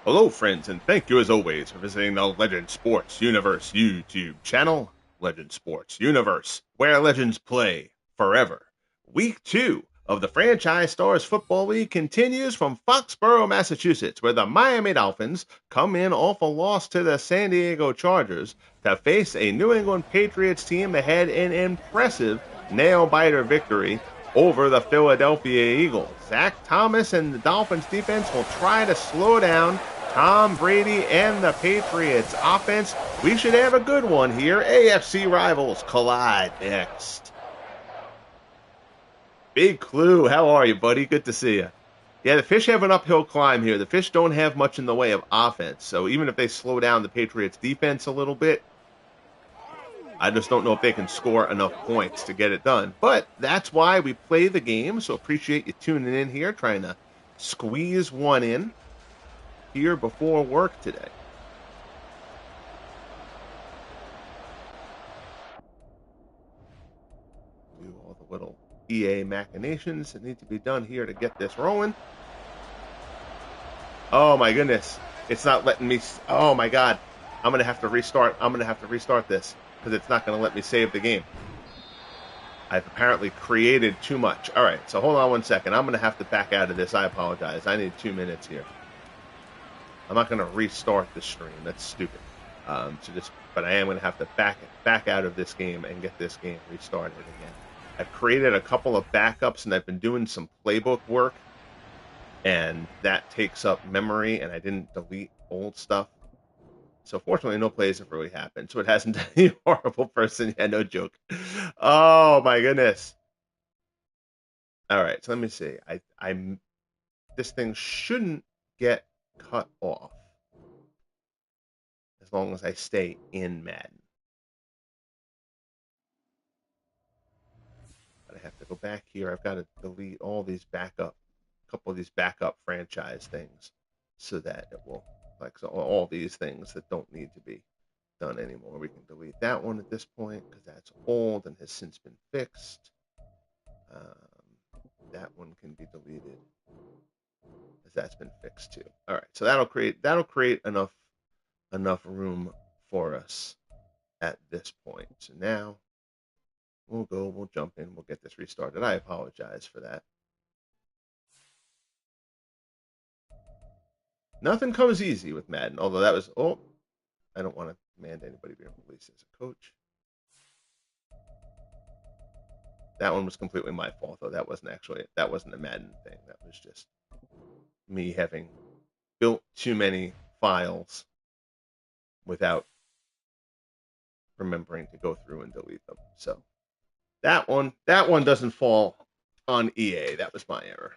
Hello, friends, and thank you as always for visiting the Legend Sports Universe YouTube channel, Legend Sports Universe, where legends play forever. Week 2 of the Franchise Stars Football League continues from Foxborough, Massachusetts, where the Miami Dolphins come in off a loss to the San Diego Chargers to face a New England Patriots team that had an impressive nail-biter victory over the Philadelphia Eagles. Zach Thomas and the Dolphins defense will try to slow down Tom Brady and the Patriots offense. We should have a good one here. AFC rivals collide next. Big Clue, how are you, buddy? Good to see you. Yeah, the Fish have an uphill climb here. The Fish don't have much in the way of offense, so even if they slow down the Patriots defense a little bit, I just don't know if they can score enough points to get it done. But that's why we play the game, so appreciate you tuning in here, trying to squeeze one in here before work today. Do all the little EA machinations that need to be done here to get this rolling. Oh my goodness. It's not letting me. Oh my God. I'm going to have to restart. I'm going to have to restart this because it's not going to let me save the game. I've apparently created too much. All right. So hold on one second. I'm going to have to back out of this. I apologize. I need 2 minutes here. I'm not going to restart the stream. That's stupid. But I am going to have to back out of this game and get this game restarted again. I've created a couple of backups and I've been doing some playbook work, and that takes up memory. And I didn't delete old stuff, so fortunately, no plays have really happened. So it hasn't done any horrible person. Yeah, no joke. Oh my goodness. All right, so let me see. This thing shouldn't get cut off as long as I stay in Madden. But I have to go back here. I've got to delete all these a couple of these backup franchise things so that it will, all these things that don't need to be done anymore. We can delete that one at this point because that's old and has since been fixed. That one can be deleted because that's been fixed too. All right, so that'll create enough room for us at this point. So now we'll jump in, we'll get this restarted. I apologize for that. Nothing comes easy with Madden, although that was, I don't want to command anybody being released as a coach. That one was completely my fault, though. That wasn't a Madden thing. That was just me having built too many files without remembering to go through and delete them. So that one doesn't fall on EA. That was my error.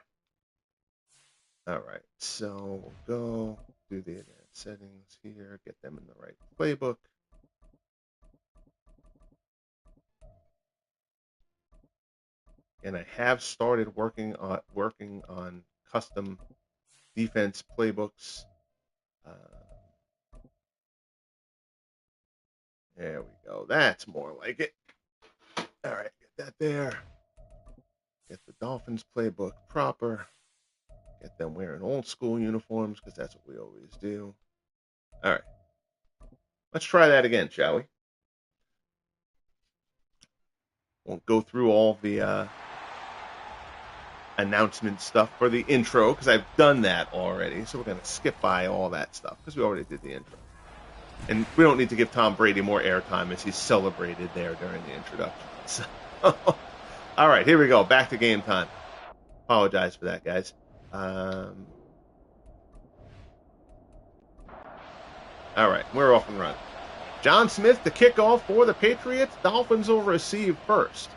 All right, so we'll go do the advanced settings here, get them in the right playbook. And I have started working on custom defense playbooks. There we go. That's more like it. All right, get that there. Get the Dolphins playbook proper. Get them wearing old school uniforms because that's what we always do. All right. Let's try that again, shall we? Won't go through all the announcement stuff for the intro because I've done that already. So we're going to skip by all that stuff because we already did the intro. And we don't need to give Tom Brady more airtime as he's celebrated there during the introduction. So, all right, here we go. Back to game time. Apologize for that, guys. All right, we're off and running. John Smith to kick off for the Patriots. Dolphins will receive first.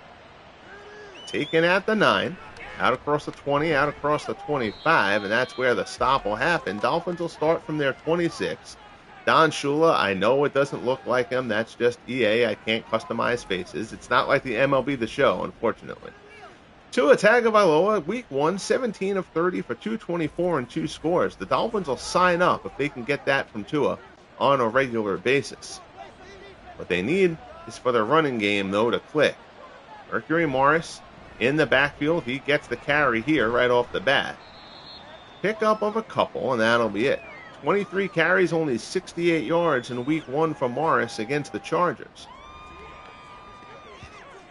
Taken at the 9. Out across the 20, out across the 25, and that's where the stop will happen. Dolphins will start from their 26. Don Shula, I know it doesn't look like him. That's just EA. I can't customize faces. It's not like the MLB The Show, unfortunately. Tua Tagovailoa, week 1, 17 of 30 for 224 and 2 scores. The Dolphins will sign up if they can get that from Tua on a regular basis. What they need is for their running game, though, to click. Mercury Morris in the backfield. He gets the carry here right off the bat. Pickup of a couple, and that'll be it. 23 carries, only 68 yards in week 1 for Morris against the Chargers.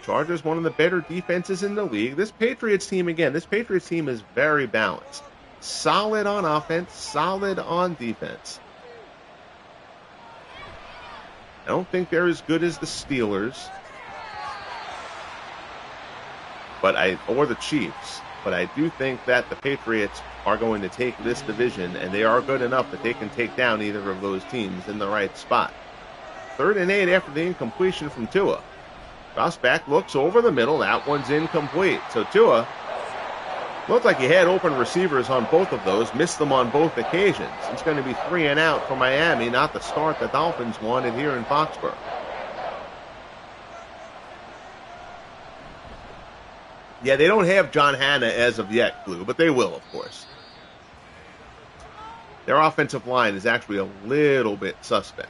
Chargers, one of the better defenses in the league. This Patriots team is very balanced. Solid on offense, solid on defense. I don't think they're as good as the Steelers, or the Chiefs, but I do think that the Patriots are going to take this division, and they are good enough that they can take down either of those teams in the right spot. 3rd and 8 after the incompletion from Tua. Drops back, looks over the middle. That one's incomplete. So Tua looked like he had open receivers on both of those, missed them on both occasions. It's going to be 3 and out for Miami, not the start the Dolphins wanted here in Foxborough. Yeah, they don't have John Hanna as of yet, Blue, but they will, of course. Their offensive line is actually a little bit suspect.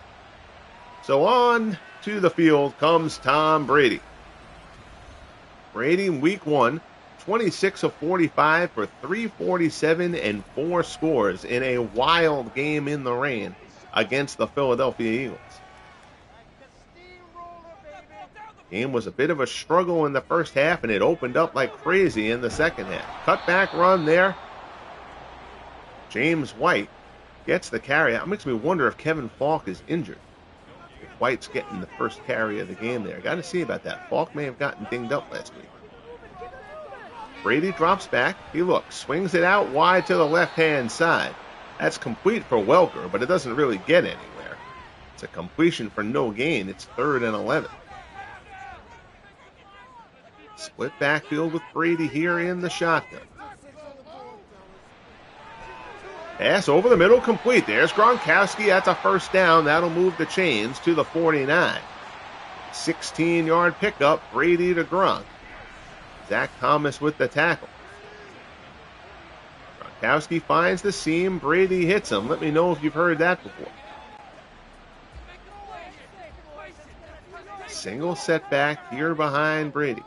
So on to the field comes Tom Brady. Brady in week 1, 26 of 45 for 347 and 4 scores in a wild game in the rain against the Philadelphia Eagles. Game was a bit of a struggle in the first half, and it opened up like crazy in the second half. Cutback run there. James White gets the carry. That makes me wonder if Kevin Falk is injured. If White's getting the first carry of the game there. Got to see about that. Falk may have gotten dinged up last week. Brady drops back. He looks. Swings it out wide to the left-hand side. That's complete for Welker, but it doesn't really get anywhere. It's a completion for no gain. It's 3rd and 11. Split backfield with Brady here in the shotgun. Pass over the middle, complete. There's Gronkowski. That's a first down. That'll move the chains to the 49. 16-yard pickup, Brady to Gronk. Zach Thomas with the tackle. Gronkowski finds the seam. Brady hits him. Let me know if you've heard that before. Single setback here behind Brady.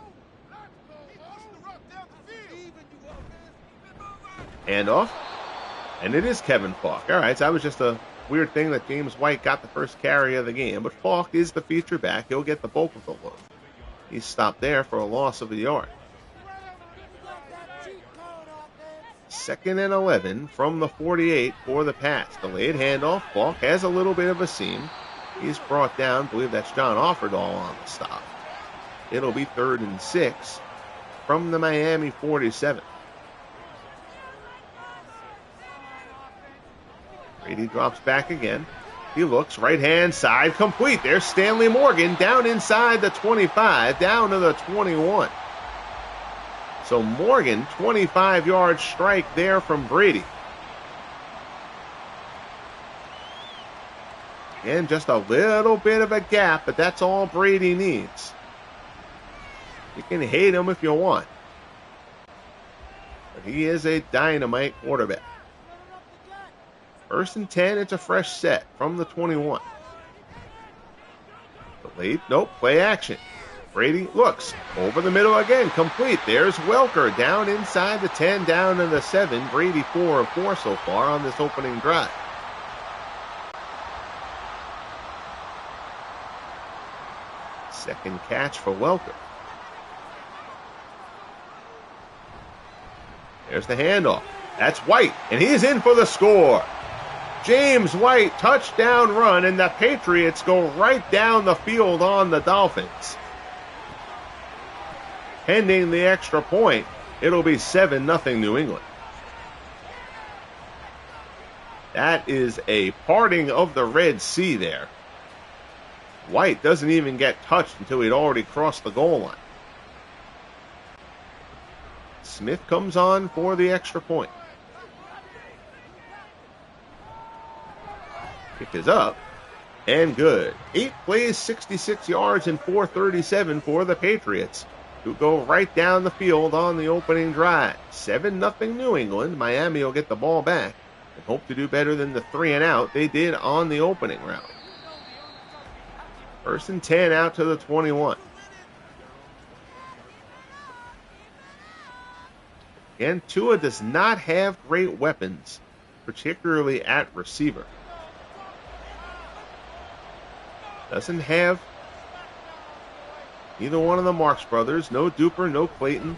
Handoff. And it is Kevin Falk. All right, so that was just a weird thing that James White got the first carry of the game. But Falk is the feature back. He'll get the bulk of the load. He's stopped there for a loss of a yard. 2nd and 11 from the 48 for the pass. Delayed handoff. Falk has a little bit of a seam. He's brought down. I believe that's John Offerdahl on the stop. It'll be 3rd and 6 from the Miami 47. Brady drops back again. He looks right-hand side, complete. There's Stanley Morgan down inside the 25, down to the 21. So Morgan, 25-yard strike there from Brady. And just a little bit of a gap, but that's all Brady needs. You can hate him if you want, but he is a dynamite quarterback. 1st and 10, it's a fresh set from the 21. Delayed, nope, play action. Brady looks over the middle again, complete. There's Welker down inside the 10, down to the 7. Brady 4 of 4 so far on this opening drive. Second catch for Welker. There's the handoff. That's White, and he's in for the score. James White, touchdown run, and the Patriots go right down the field on the Dolphins. Pending the extra point, it'll be 7-0 New England. That is a parting of the Red Sea there. White doesn't even get touched until he'd already crossed the goal line. Smith comes on for the extra point. Kick is up and good. 8 plays, 66 yards, and 437 for the Patriots, who go right down the field on the opening drive. 7-0 New England. Miami will get the ball back and hope to do better than the 3 and out they did on the opening round. 1st and 10 out to the 21. Again, Tua does not have great weapons particularly at receiver. Doesn't have either one of the Marks brothers. No Duper, no Clayton,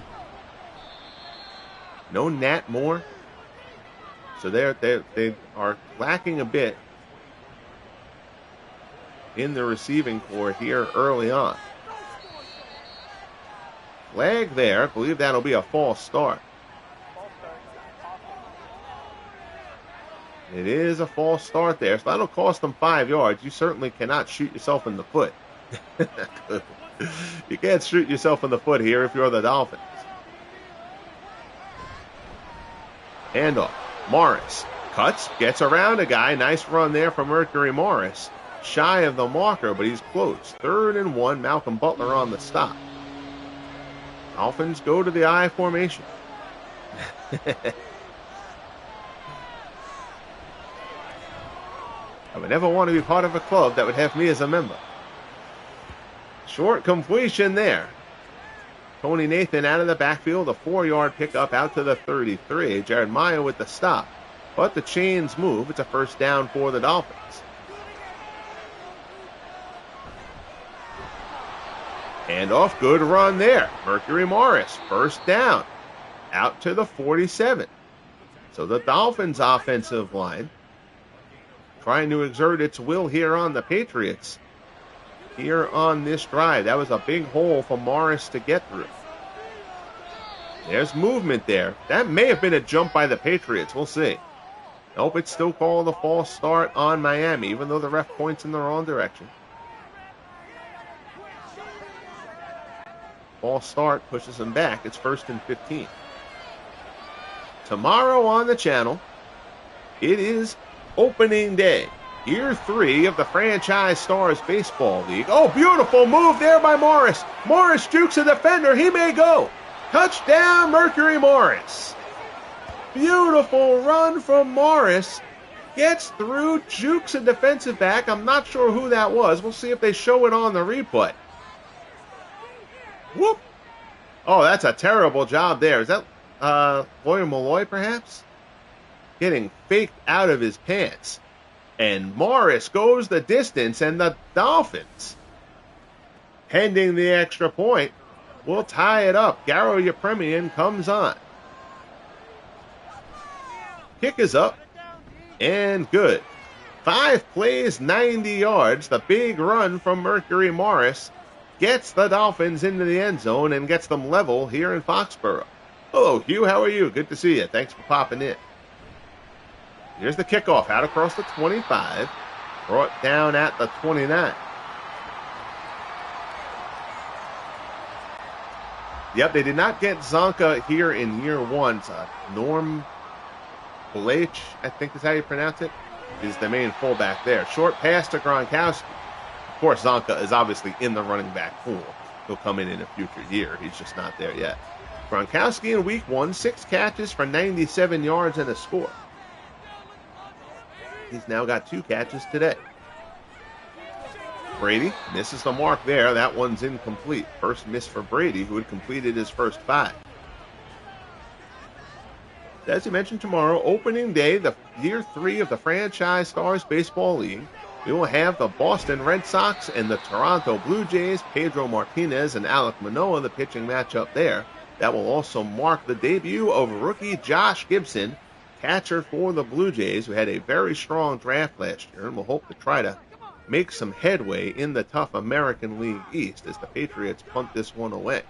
no Nat Moore. So they are lacking a bit in the receiving corps here early on. Flag there. I believe that'll be a false start. It is a false start there, so that'll cost them 5 yards. You certainly cannot shoot yourself in the foot. You can't shoot yourself in the foot here if you're the Dolphins. Handoff. Morris cuts, gets around a guy. Nice run there from Mercury Morris. Shy of the marker, but he's close. 3rd and 1. Malcolm Butler on the stop. Dolphins go to the I formation. I would never want to be part of a club that would have me as a member. Short completion there. Tony Nathan out of the backfield, a 4-yard pickup out to the 33. Jared Meyer with the stop. But the chains move. It's a first down for the Dolphins. Handoff, good run there. Mercury Morris, first down. Out to the 47. So the Dolphins offensive line trying to exert its will here on the Patriots. Here on this drive. That was a big hole for Morris to get through. There's movement there. That may have been a jump by the Patriots. We'll see. Nope, it's still called a false start on Miami, even though the ref points in the wrong direction. False start pushes them back. It's 1st and 15. Tomorrow on the channel, it is opening day. Year 3 of the Franchise Stars Baseball League. Oh, beautiful move there by Morris. Morris jukes a defender. He may go. Touchdown, Mercury Morris. Beautiful run from Morris. Gets through, jukes a defensive back. I'm not sure who that was. We'll see if they show it on the replay. Whoop. Oh, that's a terrible job there. Is that Lawyer Malloy, perhaps? Getting faked out of his pants. And Morris goes the distance, and the Dolphins, pending the extra point, will tie it up. Garo Yepremian comes on. Kick is up, and good. 5 plays, 90 yards. The big run from Mercury Morris gets the Dolphins into the end zone and gets them level here in Foxborough. Hello, Hugh. How are you? Good to see you. Thanks for popping in. Here's the kickoff out across the 25. Brought down at the 29. Yep, they did not get Zonka here in year 1. Norm Blach, I think is how you pronounce it, is the main fullback there. Short pass to Gronkowski. Of course, Zonka is obviously in the running back pool. He'll come in a future year. He's just not there yet. Gronkowski in week 1, 6 catches for 97 yards and a score. He's now got 2 catches today. Brady misses the mark there. That one's incomplete. First miss for Brady, who had completed his first 5. As you mentioned, tomorrow, opening day, the year 3 of the Franchise Stars Baseball League. We will have the Boston Red Sox and the Toronto Blue Jays. Pedro Martinez and Alek Manoah, the pitching matchup there. That will also mark the debut of rookie Josh Gibson, catcher for the Blue Jays, who had a very strong draft last year and will hope to try to make some headway in the tough American League East as the Patriots punt this one away.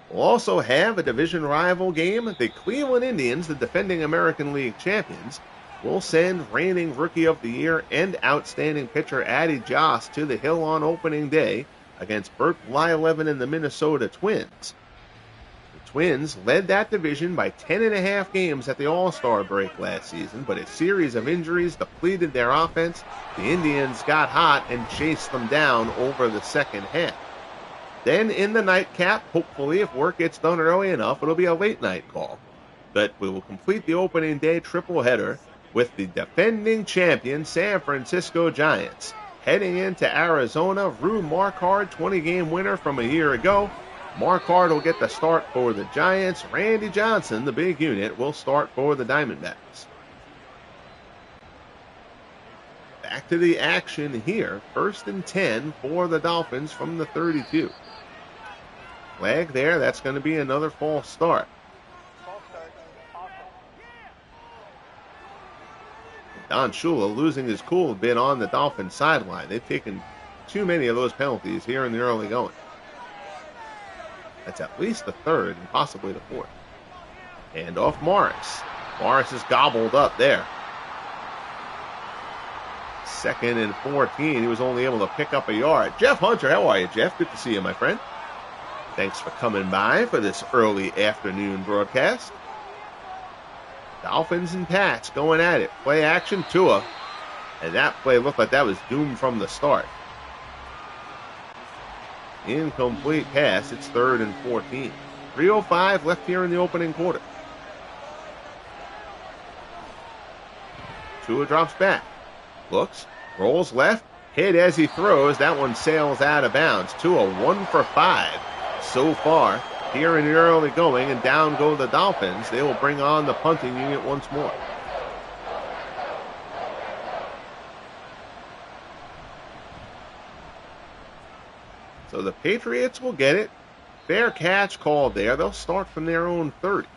We'll also have a division rival game. The Cleveland Indians, the defending American League champions, will send reigning Rookie of the Year and outstanding pitcher Addy Joss to the hill on opening day against Bert Blyleven and the Minnesota Twins. The Twins led that division by 10.5 games at the All-Star break last season, but a series of injuries depleted their offense. The Indians got hot and chased them down over the second half. Then in the nightcap, hopefully if work gets done early enough, it'll be a late night call. But we will complete the opening day triple header with the defending champion San Francisco Giants heading into Arizona. Rue Marquard, 20-game winner from a year ago. Marquard will get the start for the Giants. Randy Johnson, the big unit, will start for the Diamondbacks. back to the action here. 1st and 10 for the Dolphins from the 32. Flag there. That's going to be another false start. Don Shula losing his cool a bit on the Dolphins sideline. They've taken too many of those penalties here in the early going. That's at least the 3rd and possibly the 4th. And off Morris. Morris is gobbled up there. 2nd and 14. He was only able to pick up a yard. Jeff Hunter, how are you, Jeff? Good to see you, my friend. Thanks for coming by for this early afternoon broadcast. Dolphins and Pats going at it. Play action, Tua. And that play looked like that was doomed from the start. Incomplete pass. It's 3rd and 14. 3:05 left here in the opening quarter. Tua drops back. Looks, rolls left, hit as he throws. That one sails out of bounds. Tua 1 for 5 so far here in the early going, and down go the Dolphins. They will bring on the punting unit once more. So the Patriots will get it. Fair catch called there. They'll start from their own 30.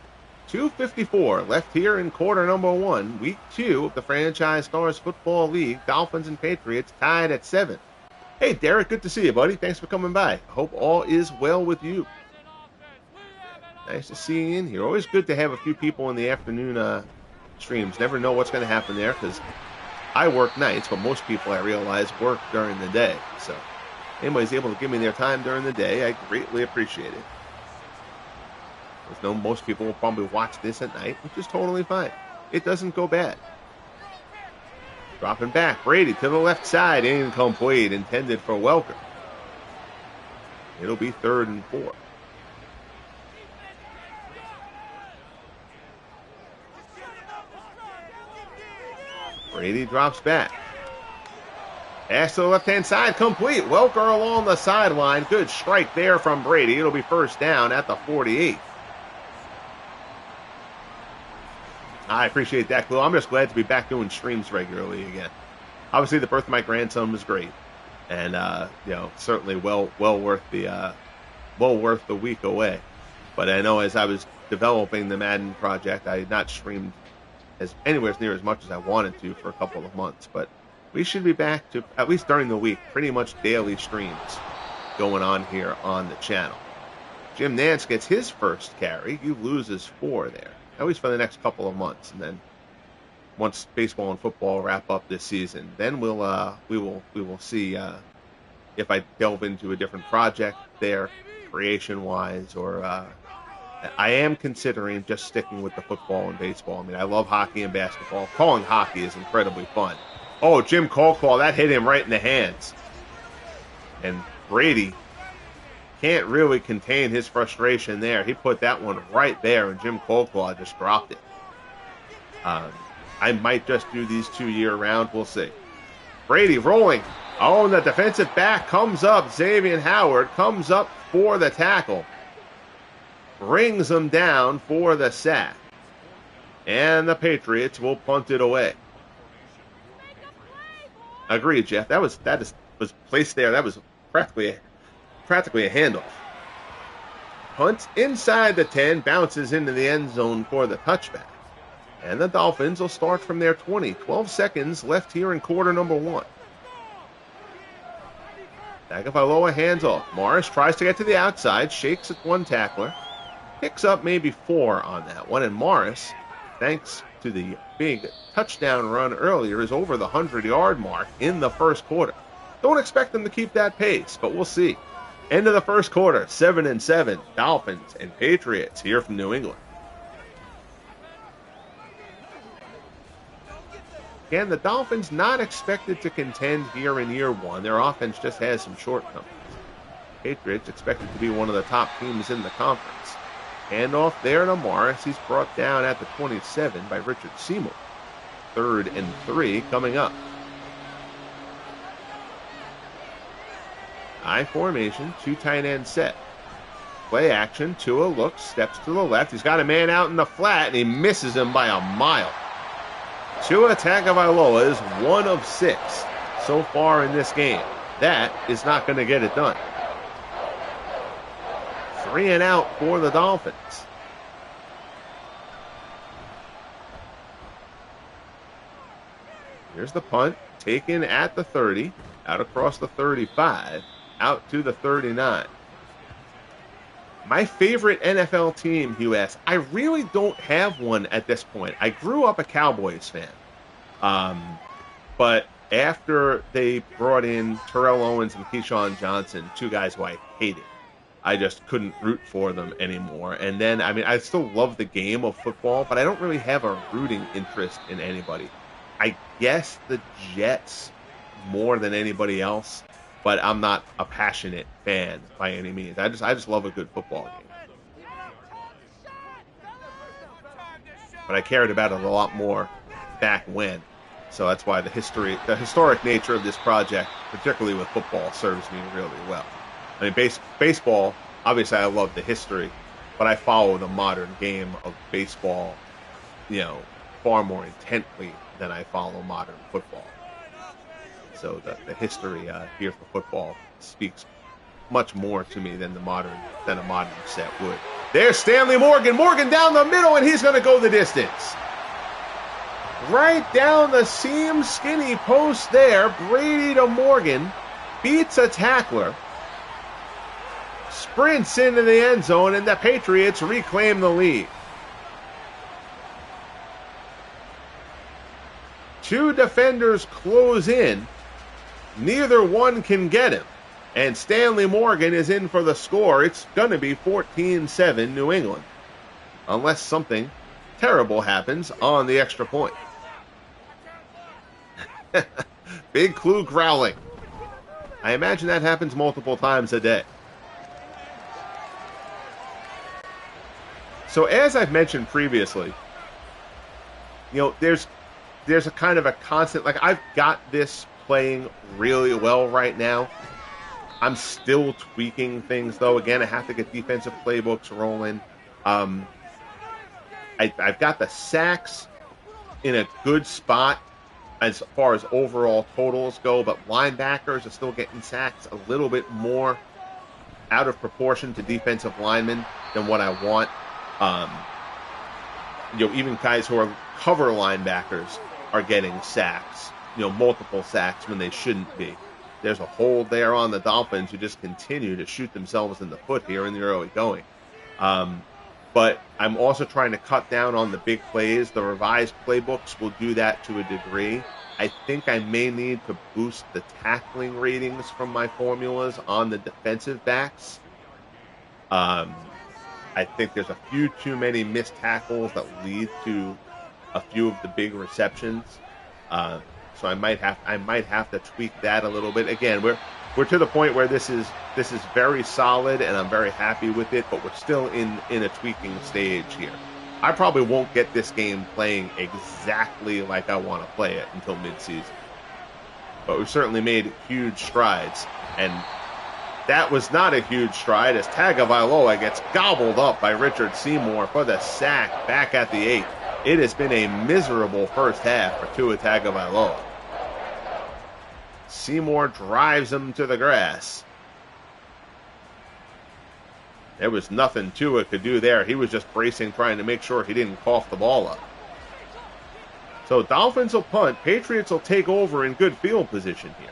2:54 left here in quarter number 1, week 2 of the Franchise Stars Football League. Dolphins and Patriots tied at 7. Hey, Derek, good to see you, buddy. Thanks for coming by. I hope all is well with you. Nice to see you in here. Always good to have a few people in the afternoon streams. Never know what's going to happen there because I work nights, but most people, I realize, work during the day. So anybody's able to give me their time during the day, I greatly appreciate it. I know most people will probably watch this at night, which is totally fine. It doesn't go bad. Dropping back, Brady to the left side, incomplete, intended for Welker. It'll be 3rd and 4. Brady drops back. Pass to the left-hand side, complete. Welker along the sideline. Good strike there from Brady. It'll be 1st down at the 48. I appreciate that, Clue. I'm just glad to be back doing streams regularly again. Obviously, the birth of my grandson was great, and certainly well worth the week away. But I know as I was developing the Madden project, I had not streamed anywhere near as much as I wanted to for a couple of months. But we should be back to, at least during the week, pretty much daily streams going on here on the channel. Jim Nance gets his first carry. He loses 4 there. At least for the next couple of months, and then once baseball and football wrap up this season, then we will see if I delve into a different project there, creation-wise, or I am considering just sticking with the football and baseball. I mean, I love hockey and basketball. Calling hockey is incredibly fun. Oh, Jim Colcall, that hit him right in the hands, and Brady can't really contain his frustration there. He put that one right there, and Jim Colclaw just dropped it. I might just do these 2 year round. We'll see. Brady rolling. Oh, and the defensive back comes up. Xavier Howard comes up for the tackle. Brings him down for the sack. And the Patriots will punt it away. Agreed, Jeff. That was placed there. That was practically a handoff. Punt inside the 10, bounces into the end zone for the touchback. And the Dolphins will start from their 20. 12 seconds left here in quarter number 1. Tagovailoa hands off. Morris tries to get to the outside, shakes at one tackler, picks up maybe 4 on that one. And Morris, thanks to the big touchdown run earlier, is over the 100-yard mark in the first quarter. Don't expect them to keep that pace, but we'll see. End of the first quarter, 7-7, Dolphins and Patriots here from New England. Again, the Dolphins not expected to contend here in year 1. Their offense just has some shortcomings. Patriots expected to be one of the top teams in the conference. Handoff there to Morris. He's brought down at the 27 by Richard Seymour. 3rd and 3 coming up. I formation, 2 tight end set. Play action, Tua looks, steps to the left. He's got a man out in the flat, and he misses him by a mile. Tua Tagovailoa is 1 of 6 so far in this game. That is not going to get it done. 3 and out for the Dolphins. Here's the punt, taken at the 30, out across the 35, out to the 39. My favorite NFL team, Hugh asks, I really don't have one at this point. I grew up a Cowboys fan. But after they brought in Terrell Owens and Keyshawn Johnson, 2 guys who I hated, I just couldn't root for them anymore. And then, I mean, I still love the game of football, but I don't really have a rooting interest in anybody. I guess the Jets more than anybody else, but I'm not a passionate fan by any means. I just love a good football game. But I cared about it a lot more back when. So that's why the historic nature of this project, particularly with football, serves me really well. I mean, baseball, obviously I love the history, but I follow the modern game of baseball, far more intently than I follow modern football. So the history here for football speaks much more to me than a modern set would. There's Stanley Morgan. Morgan down the middle, and he's going to go the distance. Right down the seam, skinny post there. Brady to Morgan. Beats a tackler. Sprints into the end zone, and the Patriots reclaim the lead. 2 defenders close in. Neither one can get him. And Stanley Morgan is in for the score. It's going to be 14-7 New England. Unless something terrible happens on the extra point. Big Clue growling. I imagine that happens multiple times a day. So as I've mentioned previously, there's a kind of a constant, like I've got this playing really well right now. I'm still tweaking things though. Again, I have to get defensive playbooks rolling. I've got the sacks in a good spot as far as overall totals go, but linebackers are still getting sacks a little bit more out of proportion to defensive linemen than what I want. Even guys who are cover linebackers are getting sacks, multiple sacks when they shouldn't be. There's a hole there on the Dolphins who just continue to shoot themselves in the foot here in the early going. But I'm also trying to cut down on the big plays. The revised playbooks will do that to a degree. I think I may need to boost the tackling ratings from my formulas on the defensive backs. I think there's a few too many missed tackles that lead to a few of the big receptions. So I might have to tweak that a little bit. Again, we're to the point where this is very solid, and I'm very happy with it, but we're still in a tweaking stage here. I probably won't get this game playing exactly like I want to play it until midseason. But we've certainly made huge strides, and that was not a huge stride as Tagovailoa gets gobbled up by Richard Seymour for the sack back at the 8. It has been a miserable first half for Tua Tagovailoa. Seymour drives him to the grass. There was nothing Tua could do there. He was just bracing, trying to make sure he didn't cough the ball up. So Dolphins will punt. Patriots will take over in good field position here.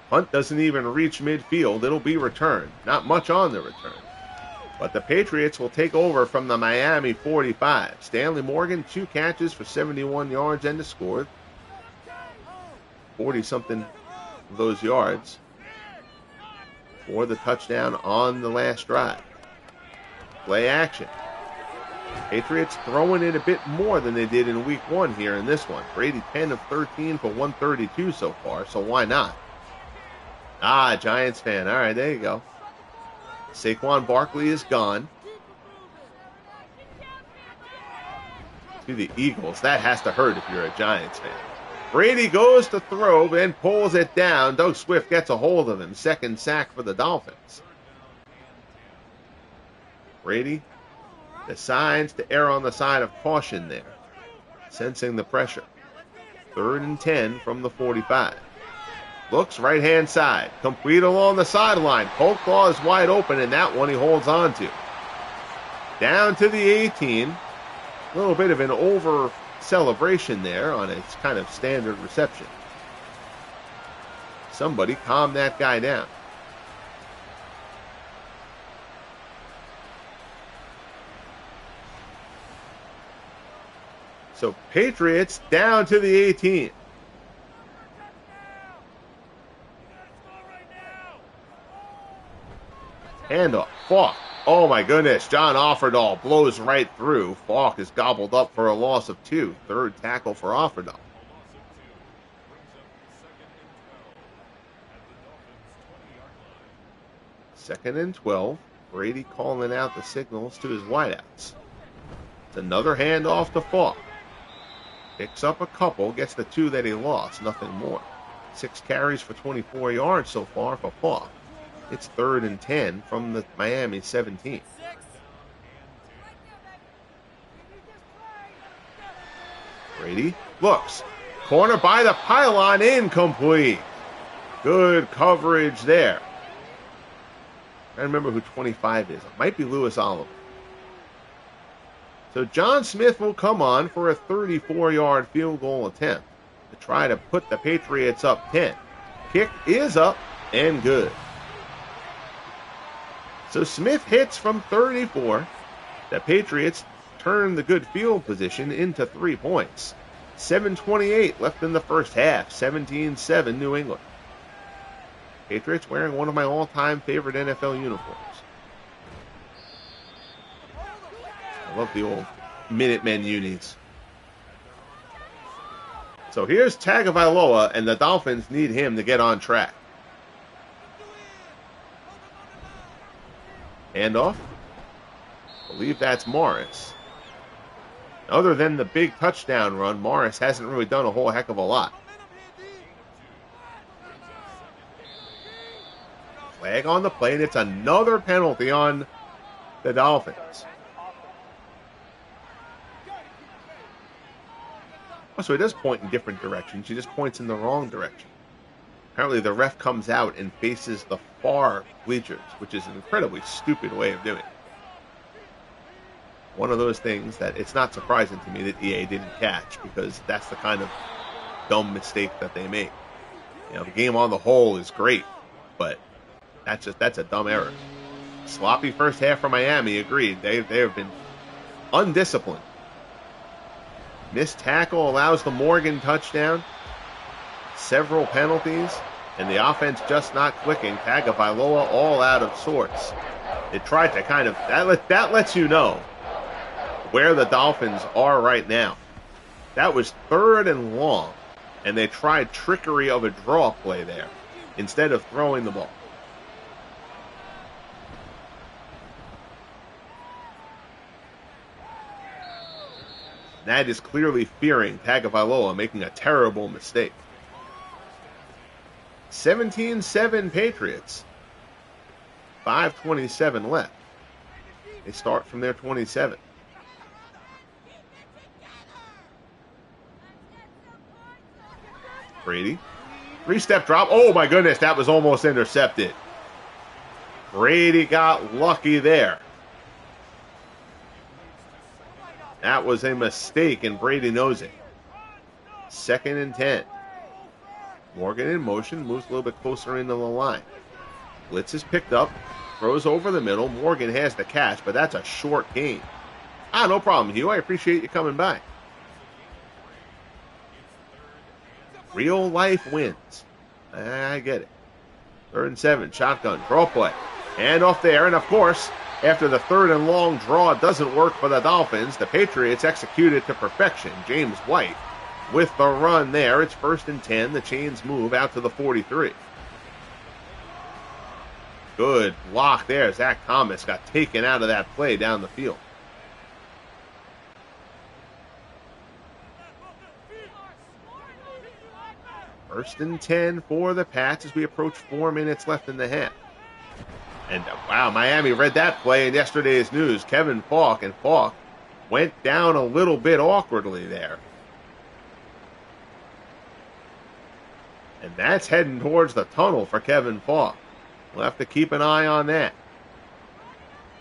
Punt doesn't even reach midfield. It'll be returned. Not much on the return. But the Patriots will take over from the Miami 45. Stanley Morgan, 2 catches for 71 yards and a score. 40-something of those yards for the touchdown on the last drive. Play action. Patriots throwing it a bit more than they did in week 1 here in this one. Brady 10 of 13 for 132 so far, so why not? Giants fan. All right, there you go. Saquon Barkley is gone to the Eagles. That has to hurt if you're a Giants fan. Brady goes to throw and pulls it down. Doug Swift gets a hold of him. Second sack for the Dolphins. Brady decides to err on the side of caution there, sensing the pressure. 3rd and 10 from the 45. Looks right-hand side. Complete along the sideline. Colt Claw is wide open, and that one he holds on to. Down to the 18. A little bit of an over celebration there on its kind of standard reception. Somebody calm that guy down. So Patriots down to the 18. Handoff. Falk. Oh my goodness. John Offerdahl blows right through. Falk is gobbled up for a loss of 2. 3rd tackle for Offerdahl. Second and 12. Brady calling out the signals to his wideouts. It's another handoff to Falk. Picks up a couple, gets the 2 that he lost, nothing more. 6 carries for 24 yards so far for Falk. It's 3rd and 10 from the Miami 17. Brady looks. Corner by the pylon, incomplete. Good coverage there. I remember who 25 is. It might be Louis Oliver. So John Smith will come on for a 34-yard field goal attempt to try to put the Patriots up 10. Kick is up and good. So Smith hits from 34. The Patriots turn the good field position into 3 points. 7:28 left in the first half. 17-7 New England. Patriots wearing one of my all-time favorite NFL uniforms. I love the old Minutemen unis. So here's Tagovailoa, and the Dolphins need him to get on track. Handoff. I believe that's Morris. Other than the big touchdown run, Morris hasn't really done a whole heck of a lot. Flag on the play, and it's another penalty on the Dolphins. Oh, so he does point in different directions. He just points in the wrong direction. Apparently the ref comes out and faces the far bleachers, which is an incredibly stupid way of doing it. One of those things that it's not surprising to me that EA didn't catch, because that's the kind of dumb mistake that they make. You know, the game on the whole is great, but that's a dumb error. Sloppy first half for Miami, agreed. They have been undisciplined. Missed tackle allows the Morgan touchdown. Several penalties, and the offense just not clicking. Tagovailoa all out of sorts. It tried to kind of, that lets you know where the Dolphins are right now. That was 3rd and long, and they tried trickery of a draw play there instead of throwing the ball. That is clearly fearing Tagovailoa making a terrible mistake. 17-7 Patriots. 5:27 left. They start from their 27. Brady. 3-step drop. Oh my goodness, that was almost intercepted. Brady got lucky there. That was a mistake, and Brady knows it. 2nd and 10. Morgan in motion, moves a little bit closer into the line. Blitz is picked up, throws over the middle. Morgan has the catch, but that's a short gain. No problem, Hugh. I appreciate you coming by. Real life wins. I get it. 3rd and 7, shotgun, draw play. And off there, and of course, after the 3rd and long draw doesn't work for the Dolphins, the Patriots execute it to perfection. James White with the run there. It's 1st and 10. The chains move out to the 43. Good block there. Zach Thomas got taken out of that play down the field. First and 10 for the Pats as we approach 4 minutes left in the half. And wow, Miami read that play in yesterday's news. Kevin Falk, and Falk went down a little bit awkwardly there. And that's heading towards the tunnel for Kevin Falk. We'll have to keep an eye on that.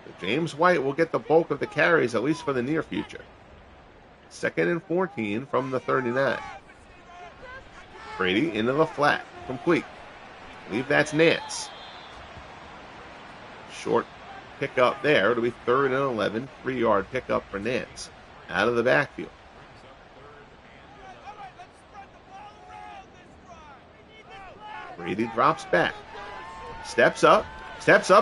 But James White will get the bulk of the carries, at least for the near future. 2nd and 14 from the 39. Brady into the flat. Complete. I believe that's Nance. Short pickup there. It'll be 3rd and 11. 3-yard pickup for Nance. Out of the backfield. Brady drops back. Steps up.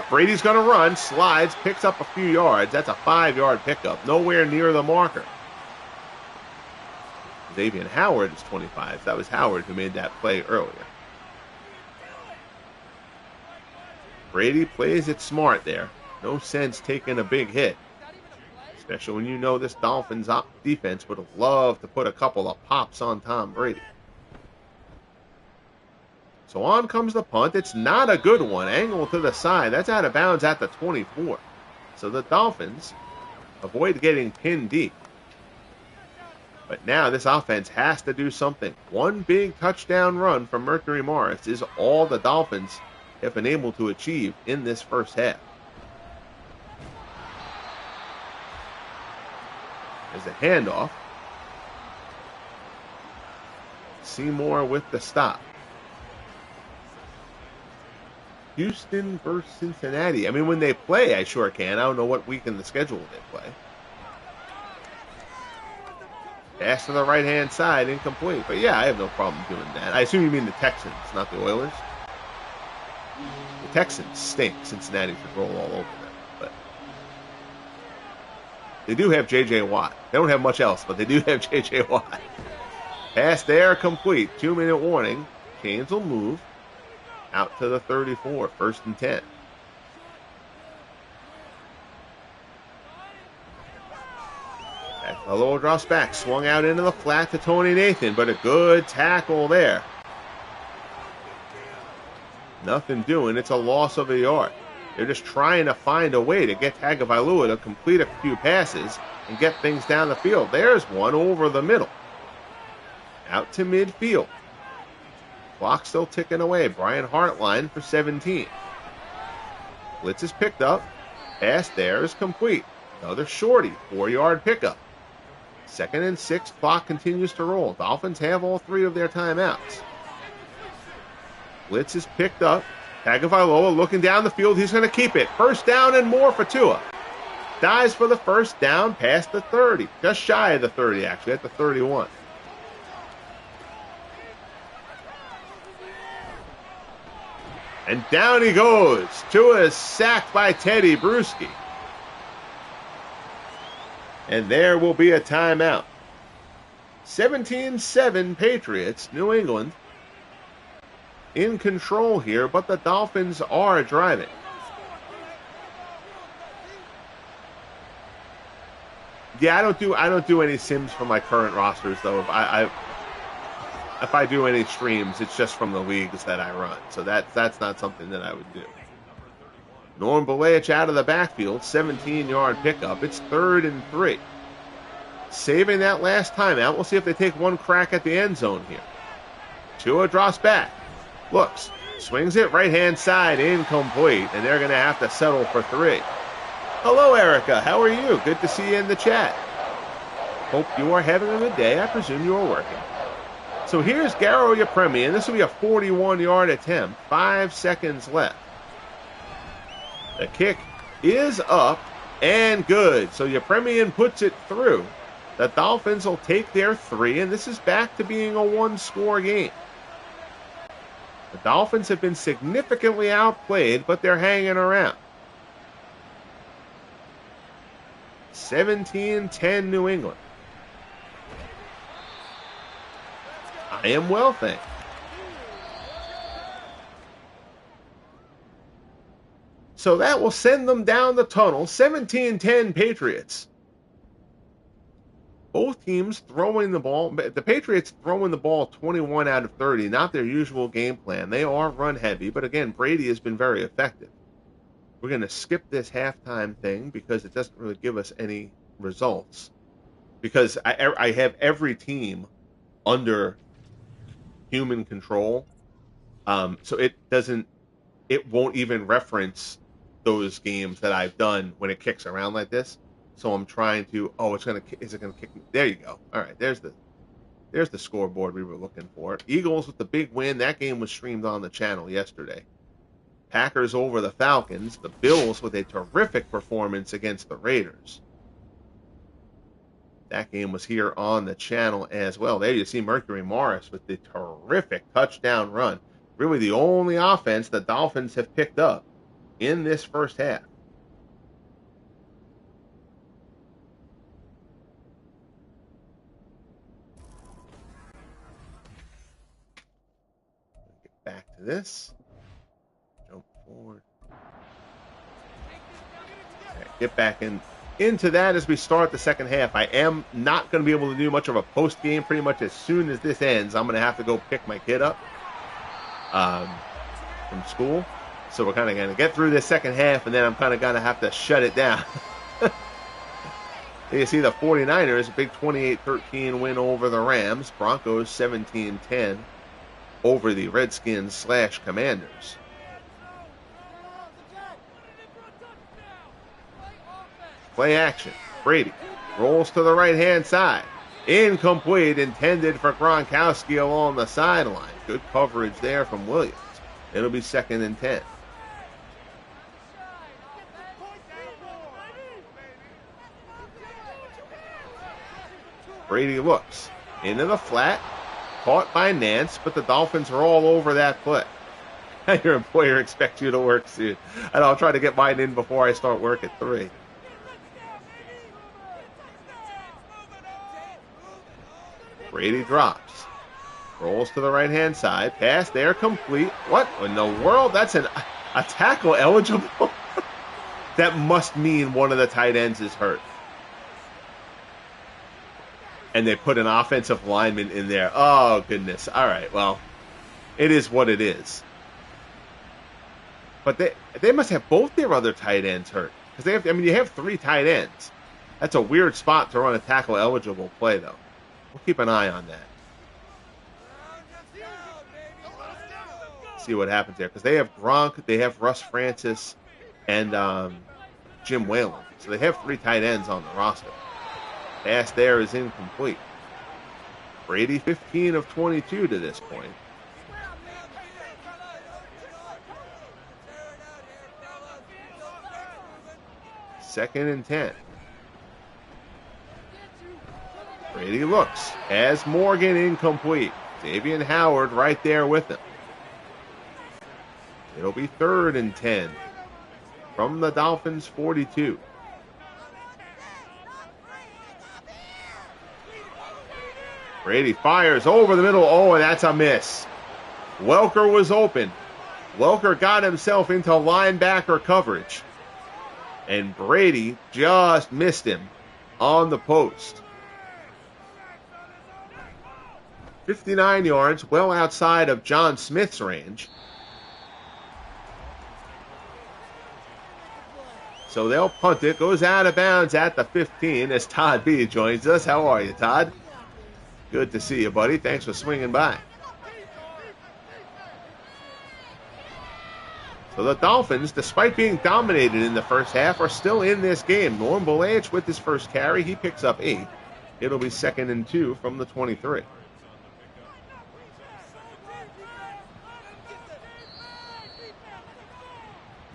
Brady's going to run. Slides. Picks up a few yards. That's a 5-yard pickup. Nowhere near the marker. Xavier Howard is 25. That was Howard who made that play earlier. Brady plays it smart there. No sense taking a big hit. Especially when you know this Dolphins defense would have loved to put a couple of pops on Tom Brady. So on comes the punt. It's not a good one. Angle to the side. That's out of bounds at the 24. So the Dolphins avoid getting pinned deep. But now this offense has to do something. One big touchdown run from Mercury Morris is all the Dolphins have been able to achieve in this first half. There's a handoff. Seymour with the stop. Houston versus Cincinnati. I mean, when they play, I sure can. I don't know what week in the schedule they play. Pass to the right-hand side, incomplete. But yeah, I have no problem doing that. I assume you mean the Texans, not the Oilers. The Texans stink. Cincinnati should roll all over them. But they do have J.J. Watt. They don't have much else, but they do have J.J. Watt. Pass there, complete. 2-minute warning. Chains will move. Out to the 34, 1st and 10. Hello drops back, swung out into the flat to Tony Nathan, but a good tackle there. Nothing doing. It's a loss of a yard. They're just trying to find a way to get Tagovailoa to complete a few passes and get things down the field. There's one over the middle. Out to midfield. Clock still ticking away. Brian Hartline for 17. Blitz is picked up. Pass there is complete. Another shorty. 4-yard pickup. 2nd and 6. Clock continues to roll. Dolphins have all 3 of their timeouts. Blitz is picked up. Tagovailoa looking down the field. He's going to keep it. 1st down and more for Tua. Dives for the 1st down past the 30. Just shy of the 30, actually, at the 31. And down he goes. Tua is sacked by Teddy Bruschi. And there will be a timeout. 17-7 Patriots, New England. In control here, but the Dolphins are driving. Yeah, I don't do any sims for my current rosters though. If I do any streams, it's just from the leagues that I run. So that's not something that I would do. Norm Belaich out of the backfield, 17-yard pickup. It's 3rd and 3. Saving that last timeout. We'll see if they take one crack at the end zone here. Tua drops back. Looks. Swings it right-hand side. Incomplete. And they're going to have to settle for 3. Hello, Erica. How are you? Good to see you in the chat. Hope you are having a good day. I presume you are working. So here's Garo Yepremi, and this will be a 41-yard attempt. 5 seconds left. The kick is up and good. So Yepremian puts it through. The Dolphins will take their 3, and this is back to being a 1-score game. The Dolphins have been significantly outplayed, but they're hanging around. 17-10 New England. I am well, thank you. So that will send them down the tunnel. 17-10 Patriots. Both teams throwing the ball. The Patriots throwing the ball 21 out of 30. Not their usual game plan. They are run heavy. But again, Brady has been very effective. We're going to skip this halftime thing because it doesn't really give us any results. Because I have every team under human control So it won't even reference those games that I've done when it kicks around like this. So I'm trying to, is it going to kick me? There you go. All right, there's the scoreboard we were looking for. Eagles with the big win. That game was streamed on the channel yesterday. Packers over the Falcons. The Bills with a terrific performance against the Raiders. That game was here on the channel as well. There you see Mercury Morris with the terrific touchdown run. Really the only offense the Dolphins have picked up in this first half. Get back to this. Jump forward. Right, get back into that as we start the second half. I am not going to be able to do much of a post game. Pretty much as soon as this ends, I'm going to have to go pick my kid up from school. So we're kind of going to get through this second half, and then I'm kind of going to have to shut it down. You see the 49ers, a big 28-13 win over the Rams. Broncos 17-10 over the Redskins/Commanders. Play action. Brady rolls to the right-hand side. Incomplete, intended for Gronkowski along the sideline. Good coverage there from Williams. It'll be 2nd and 10. Brady looks into the flat, caught by Nance, but the Dolphins are all over that play. Your employer expects you to work soon. And I'll try to get mine in before I start work at 3. Brady drops. Rolls to the right-hand side. Pass there, complete. What in the world? That's a tackle eligible? That must mean one of the tight ends is hurt. And they put an offensive lineman in there. Oh, goodness. All right, well, it is what it is. But they must have both their other tight ends hurt. Because you have 3 tight ends. That's a weird spot to run a tackle-eligible play, though. We'll keep an eye on that. See what happens there. Because they have Gronk, they have Russ Francis, and Jim Whalen. So they have 3 tight ends on the roster. Pass there is incomplete. Brady 15 of 22 to this point. Second and 10. Brady looks. Has Morgan incomplete. Xavier Howard right there with him. It'll be 3rd and 10 from the Dolphins 42. Brady fires over the middle. Oh, and that's a miss. Welker was open. Welker got himself into linebacker coverage. And Brady just missed him on the post. 59 yards, well outside of John Smith's range. So they'll punt it. Goes out of bounds at the 15 as Todd B joins us. How are you, Todd? Good to see you, buddy. Thanks for swinging by. So the Dolphins, despite being dominated in the first half, are still in this game. Norm Belaich with his first carry. He picks up 8. It'll be 2nd and 2 from the 23.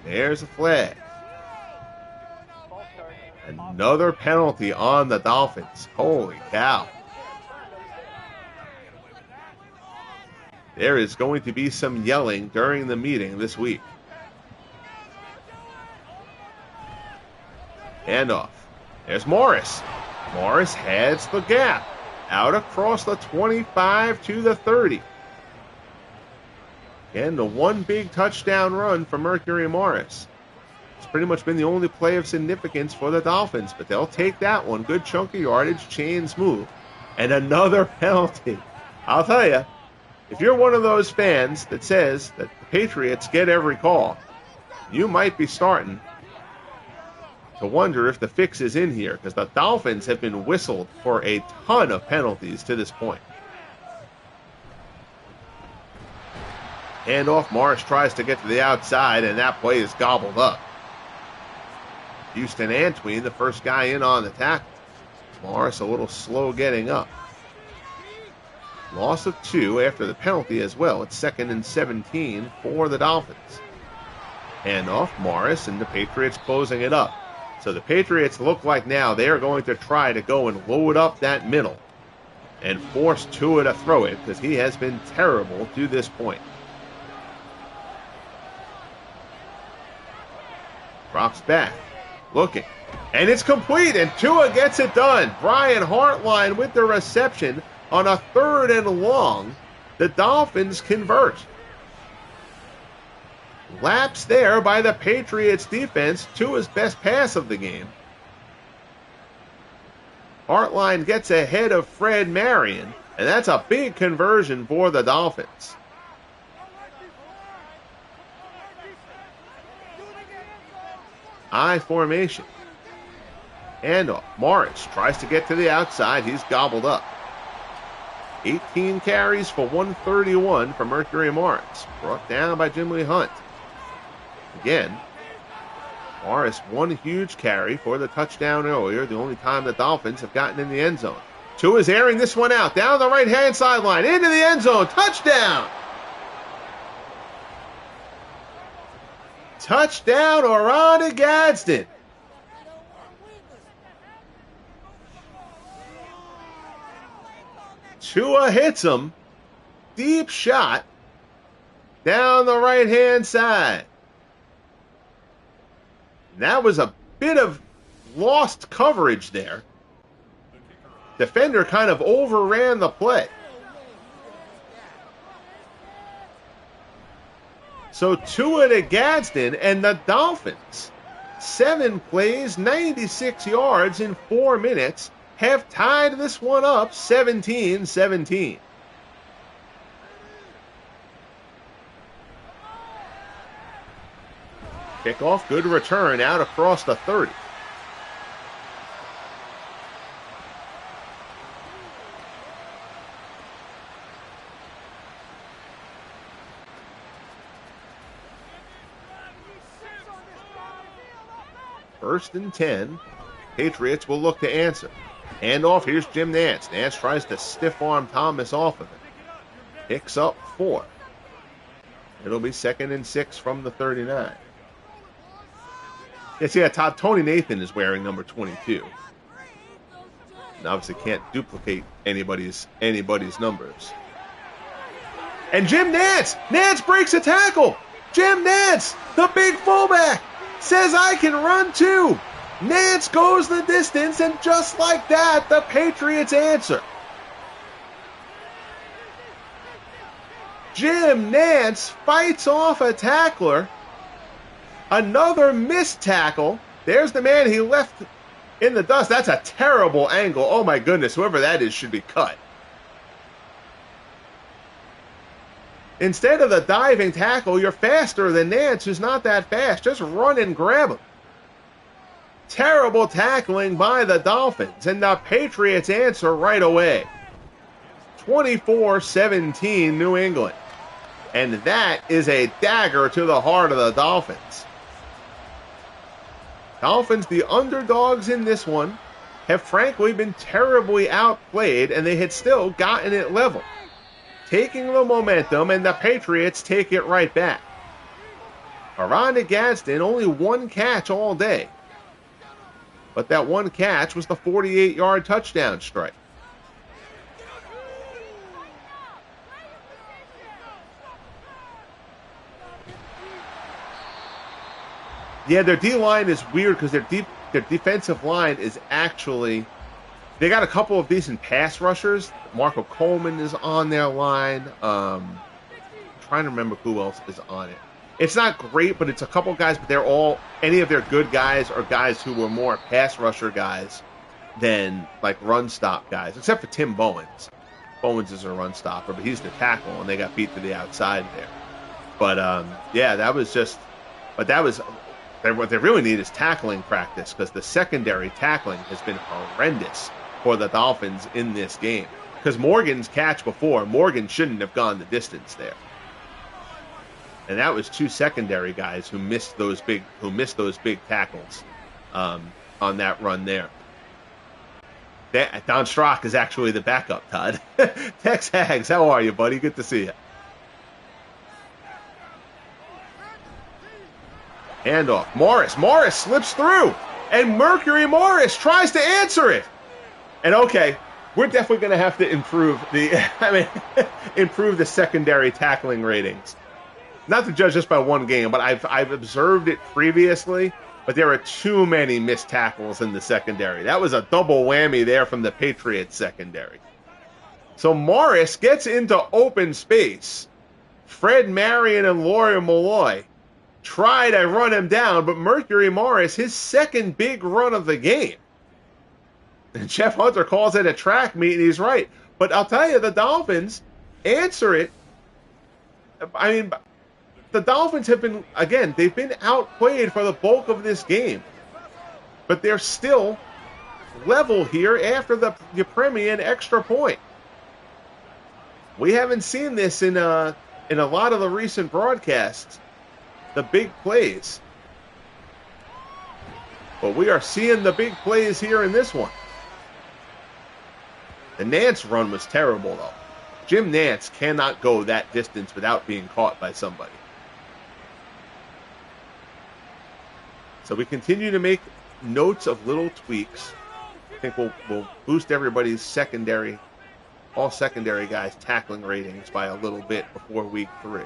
There's a flag. Another penalty on the Dolphins. Holy cow. There is going to be some yelling during the meeting this week. Handoff. There's Morris. Morris heads the gap. Out across the 25 to the 30. Again, the one big touchdown run for Mercury Morris. It's pretty much been the only play of significance for the Dolphins, but they'll take that one. Good chunk of yardage, chains move. And another penalty. I'll tell you, if you're one of those fans that says that the Patriots get every call, you might be starting to wonder if the fix is in here, because the Dolphins have been whistled for a ton of penalties to this point. Handoff, Morris tries to get to the outside, and that play is gobbled up. Houston Antween, the first guy in on the tackle. Morris a little slow getting up. Loss of 2 after the penalty as well. It's 2nd and 17 for the Dolphins. Handoff, Morris, and the Patriots closing it up. So the Patriots look like now they are going to try to go and load up that middle and force Tua to throw it because he has been terrible to this point. Drops back, looking, and it's complete, and Tua gets it done. Brian Hartline with the reception on a 3rd and long. The Dolphins convert. Lapse there by the Patriots defense. Tua's best pass of the game. Hartline gets ahead of Fred Marion, and that's a big conversion for the Dolphins. I formation. Handoff. Morris tries to get to the outside. He's gobbled up. 18 carries for 131 for Mercury Morris. Brought down by Jim Lee Hunt. Again, Morris, one huge carry for the touchdown earlier, the only time the Dolphins have gotten in the end zone. Tua's airing this one out, down the right-hand sideline, into the end zone, touchdown! Touchdown, Orlando Gadsden. Tua hits him, deep shot, down the right-hand side. That was a bit of lost coverage there. Defender kind of overran the play. So Tua to Gadsden, and the Dolphins, 7 plays, 96 yards in 4 minutes, have tied this one up 17-17. Kickoff, good return out across the 30. First and 10. Patriots will look to answer. Handoff, here's Jim Nantz. Nantz tries to stiff arm Thomas off of it. Picks up 4. It'll be 2nd and 6 from the 39. Yeah, see, Tony Nathan is wearing number 22. And obviously can't duplicate anybody's numbers. And Jim Nantz! Nantz breaks a tackle! Jim Nantz, the big fullback, says I can run too! Nantz goes the distance, and just like that, the Patriots answer. Jim Nantz fights off a tackler. Another missed tackle. There's the man he left in the dust. That's a terrible angle. Oh my goodness, whoever that is should be cut. Instead of the diving tackle, you're faster than Nantz, who's not that fast. Just run and grab him. Terrible tackling by the Dolphins, and the Patriots answer right away. 24-17 New England. And that is a dagger to the heart of the Dolphins. Dolphins, the underdogs in this one, have frankly been terribly outplayed, and they had still gotten it level. Taking the momentum, and the Patriots take it right back. Orlando Gadsden, only 1 catch all day. But that 1 catch was the 48-yard touchdown strike. Yeah, their D-line is weird because their defensive line is actually... They got a couple of decent pass rushers. Marco Coleman is on their line. I'm trying to remember who else is on it. It's not great, but it's a couple guys, but they're all... Any of their good guys are guys who were more pass rusher guys than, like, run-stop guys, except for Tim Bowens. Bowens is a run-stopper, but he's the tackle, and they got beat to the outside there. But, yeah, that was just... But that was... What they really need is tackling practice, because the secondary tackling has been horrendous for the Dolphins in this game. Because Morgan's catch before, Morgan shouldn't have gone the distance there. And that was 2 secondary guys who missed those big tackles on that run there. Don Strock is actually the backup, Todd. Tex Hags, how are you, buddy? Good to see you. Handoff. Morris slips through. And Mercury Morris tries to answer it. And okay, we're definitely going to have to improve the secondary tackling ratings. Not to judge just by one game, but I've observed it previously. But there are too many missed tackles in the secondary. That was a double whammy there from the Patriots secondary. So Morris gets into open space. Fred Marion and Laurie Malloy try to run him down, but Mercury Morris, his second big run of the game. And Jeff Hunter calls it a track meet, and he's right. But I'll tell you, the Dolphins answer it. I mean, the Dolphins have been, again, they've been outplayed for the bulk of this game. But they're still level here after the Premian extra point. We haven't seen this in a lot of the recent broadcasts, the big plays. But we are seeing the big plays here in this one. The Nance run was terrible, though. Jim Nance cannot go that distance without being caught by somebody. So we continue to make notes of little tweaks. I think we'll boost everybody's all secondary guys' tackling ratings by a little bit before week 3.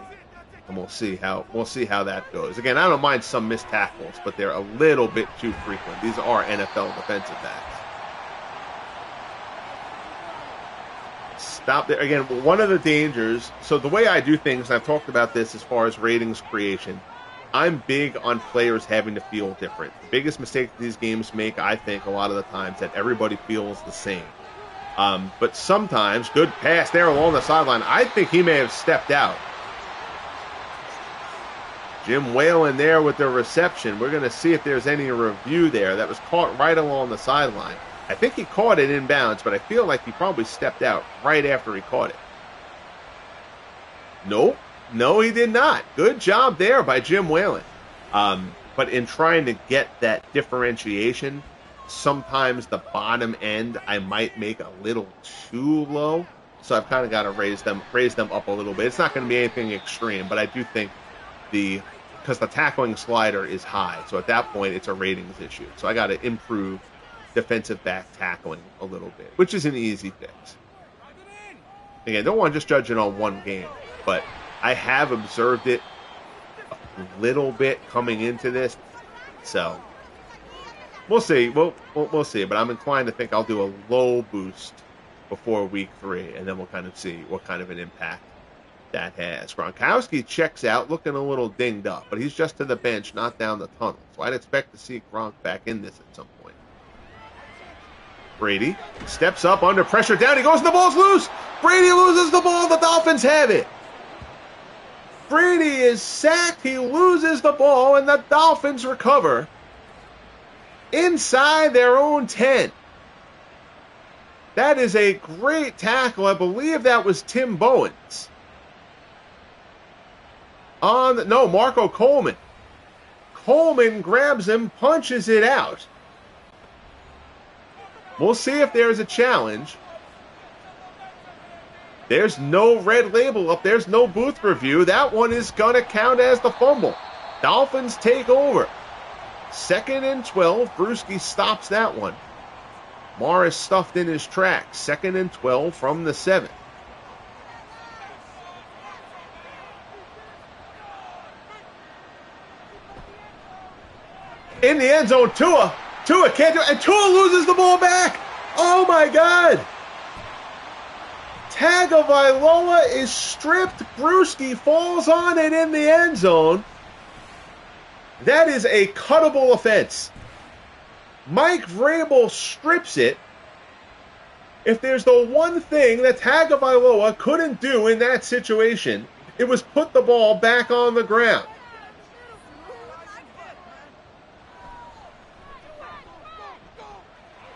And we'll see how that goes. Again, I don't mind some missed tackles, but they're a little bit too frequent. These are NFL defensive backs. Stop there. Again, one of the dangers, so the way I do things, and I've talked about this as far as ratings creation, I'm big on players having to feel different. The biggest mistake these games make, I think, a lot of the times, that everybody feels the same. But sometimes, good pass there along the sideline. I think he may have stepped out. Jim Whalen there with the reception. We're going to see if there's any review there. That was caught right along the sideline. I think he caught it inbounds, but I feel like he probably stepped out right after he caught it. Nope. No, he did not. Good job there by Jim Whalen. But in trying to get that differentiation, sometimes the bottom end I might make a little too low. So I've kind of got to raise them up a little bit. It's not going to be anything extreme, but I do think because the tackling slider is high. So at that point, it's a ratings issue. So I got to improve defensive back tackling a little bit, which is an easy fix. Again, don't want to just judge it on one game, but I have observed it a little bit coming into this. So we'll see. We'll see. But I'm inclined to think I'll do a low boost before week 3, and then we'll kind of see what kind of an impact that has. Gronkowski checks out, looking a little dinged up, but he's just to the bench, not down the tunnel. So I'd expect to see Gronk back in this at some point. Brady steps up under pressure, down. He goes, and the ball's loose. Brady loses the ball. The Dolphins have it. Brady is sacked. He loses the ball, and the Dolphins recover inside their own 10. That is a great tackle. I believe that was Tim Bowens. Marco Coleman. Coleman grabs him, punches it out. We'll see if there's a challenge. There's no red label up. There's no booth review. That one is going to count as the fumble. Dolphins take over. 2nd and 12. Bruschi stops that one. Morris stuffed in his tracks. 2nd and 12 from the 7. In the end zone, Tua can't do it, and Tua loses the ball back. Oh my God. Tagovailoa is stripped. Bruschi falls on it in the end zone. That is a cuttable offense. Mike Vrabel strips it. If there's the one thing that Tagovailoa couldn't do in that situation, it was put the ball back on the ground.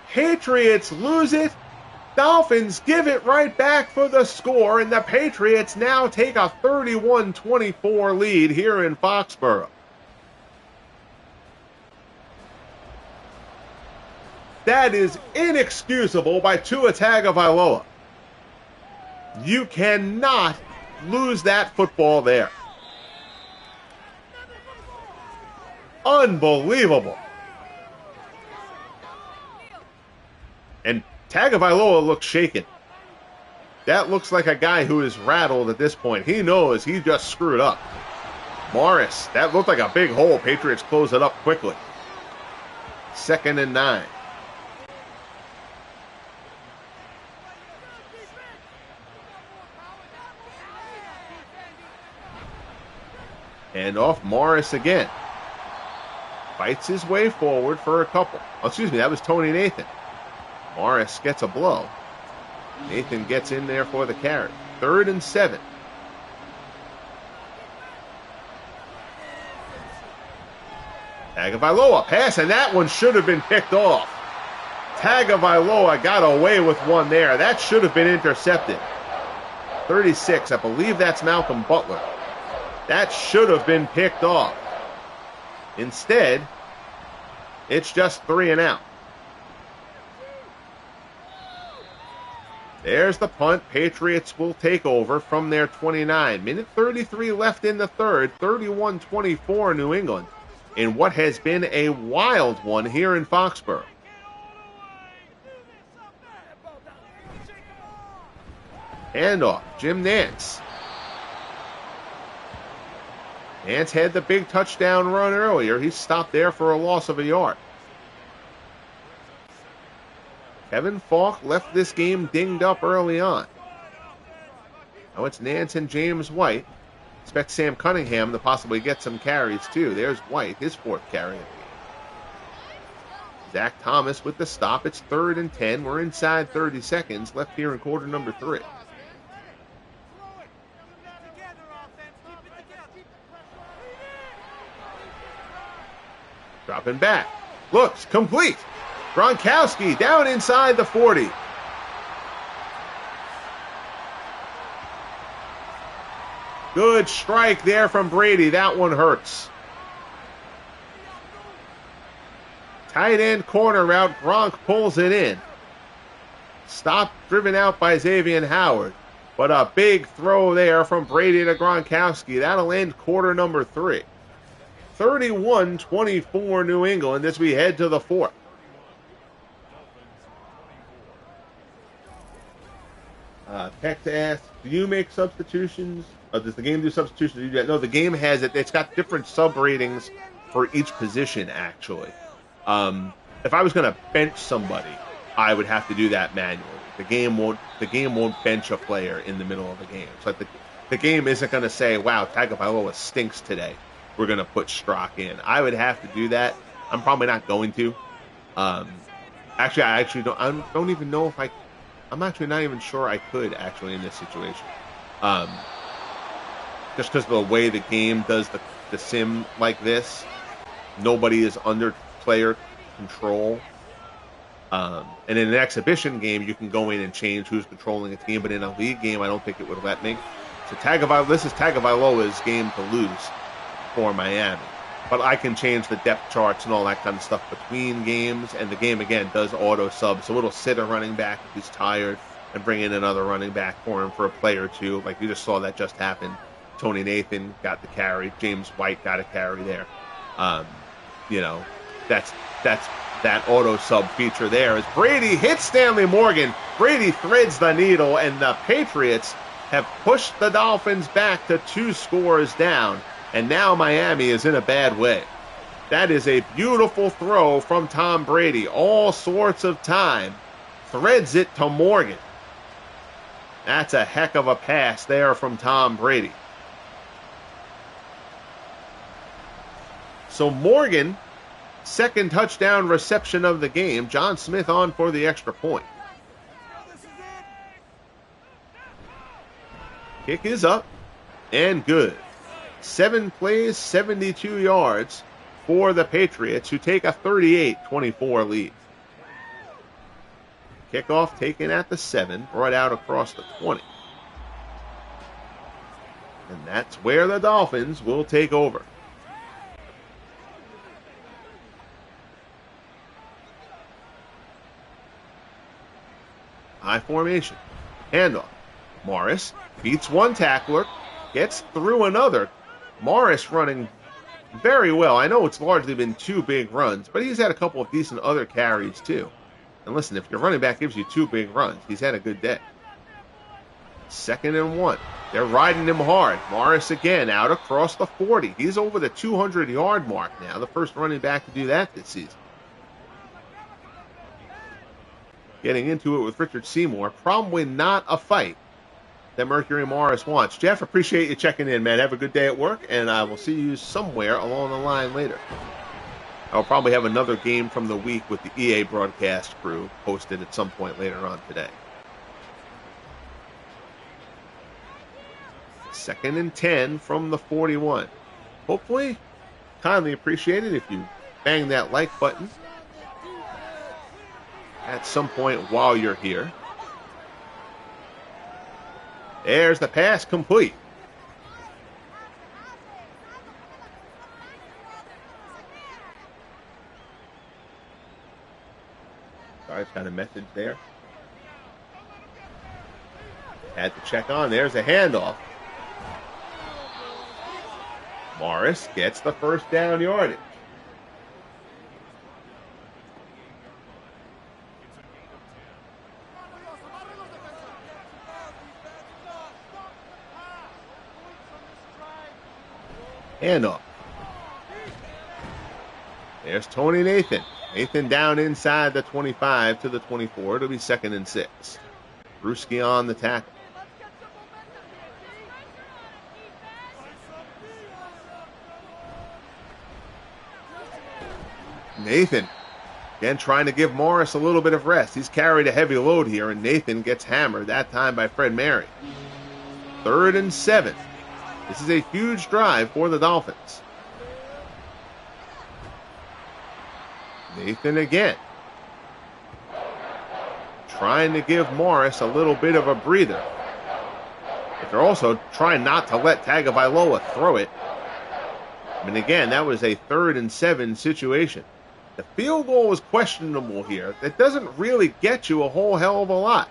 Patriots lose it. Dolphins give it right back for the score, and the Patriots now take a 31-24 lead here in Foxborough. That is inexcusable by Tua Tagovailoa. You cannot lose that football there. Unbelievable. And Tagovailoa looks shaken. That looks like a guy who is rattled at this point. He knows he just screwed up. Morris, that looked like a big hole. Patriots close it up quickly. 2nd and 9. And off Morris again. Fights his way forward for a couple. Oh, excuse me, that was Tony Nathan. Morris gets a blow. Nathan gets in there for the carry. 3rd and 7. Tagovailoa pass, and that one should have been picked off. Tagovailoa got away with one there. That should have been intercepted. 36, I believe that's Malcolm Butler. That should have been picked off. Instead, it's just 3 and out. There's the punt. Patriots will take over from their 29. Minute 33 left in the third. 31-24 New England in what has been a wild one here in Foxborough. Handoff. Jim Nantz. Nantz had the big touchdown run earlier. He stopped there for a loss of a yard. Kevin Falk left this game dinged up early on. Now it's Nantz and James White. Expect Sam Cunningham to possibly get some carries too. There's White, his 4th carry. Zach Thomas with the stop. It's 3rd and 10. We're inside 30 seconds left here in quarter number 3. Dropping back. Looks complete. Gronkowski down inside the 40. Good strike there from Brady. That one hurts. Tight end corner route. Gronk pulls it in. Stop driven out by Xavier Howard. But a big throw there from Brady to Gronkowski. That'll end quarter number 3. 31-24 New England as we head to the 4th. Text asks, do you make substitutions? Does the game do substitutions? No, the game has it. It's got different sub ratings for each position, actually. If I was going to bench somebody, I would have to do that manually. The game won't bench a player in the middle of the game. So the game isn't going to say, wow, Tagovailoa stinks today. We're going to put Strock in. I would have to do that. I'm probably not going to. I don't even know if I'm actually not even sure I could actually in this situation. Just because of the way the game does the sim like this, nobody is under player control. And in an exhibition game, you can go in and change who's controlling a team, but in a league game, I don't think it would let me. So this is Tagovailoa's game to lose for Miami. But I can change the depth charts and all that kind of stuff between games, and the game, again, does auto-sub, so it'll sit a running back if he's tired and bring in another running back for him for a play or two. Like you just saw that just happen. Tony Nathan got the carry. James White got a carry there. That's that auto-sub feature there. As Brady hits Stanley Morgan, Brady threads the needle, and the Patriots have pushed the Dolphins back to 2 scores down. And now Miami is in a bad way. That is a beautiful throw from Tom Brady. All sorts of time. Threads it to Morgan. That's a heck of a pass there from Tom Brady. So Morgan, 2nd touchdown reception of the game. John Smith on for the extra point. Kick is up and good. 7 plays, 72 yards for the Patriots, who take a 38-24 lead. Kickoff taken at the 7, brought out across the 20. And that's where the Dolphins will take over. High formation. Handoff. Morris beats one tackler, gets through another. Morris running very well. I know it's largely been 2 big runs, but he's had a couple of decent other carries too. And listen, if your running back gives you 2 big runs, he's had a good day. 2nd and 1. They're riding him hard. Morris again out across the 40. He's over the 200-yard mark now, the first running back to do that this season. Getting into it with Richard Seymour. Probably not a fight that Mercury Morris wants. Jeff, appreciate you checking in, man. Have a good day at work, and I will see you somewhere along the line later. I'll probably have another game from the week with the EA broadcast crew posted at some point later on today. 2nd and 10 from the 41. Hopefully, kindly appreciate it if you bang that like button at some point while you're here. There's the pass complete. Sorry, it's got a message there. Had to check on. There's a handoff. Morris gets the first down yardage. Handoff. There's Tony Nathan. Nathan down inside the 25 to the 24. It'll be 2nd and 6. Bruschi on the tackle. Nathan, again, trying to give Morris a little bit of rest. He's carried a heavy load here, and Nathan gets hammered, that time by Fred Mary. 3rd and 7. This is a huge drive for the Dolphins. Nathan again. Trying to give Morris a little bit of a breather. But they're also trying not to let Tagovailoa throw it. I mean, again, that was a 3rd and 7 situation. The field goal was questionable here. That doesn't really get you a whole hell of a lot.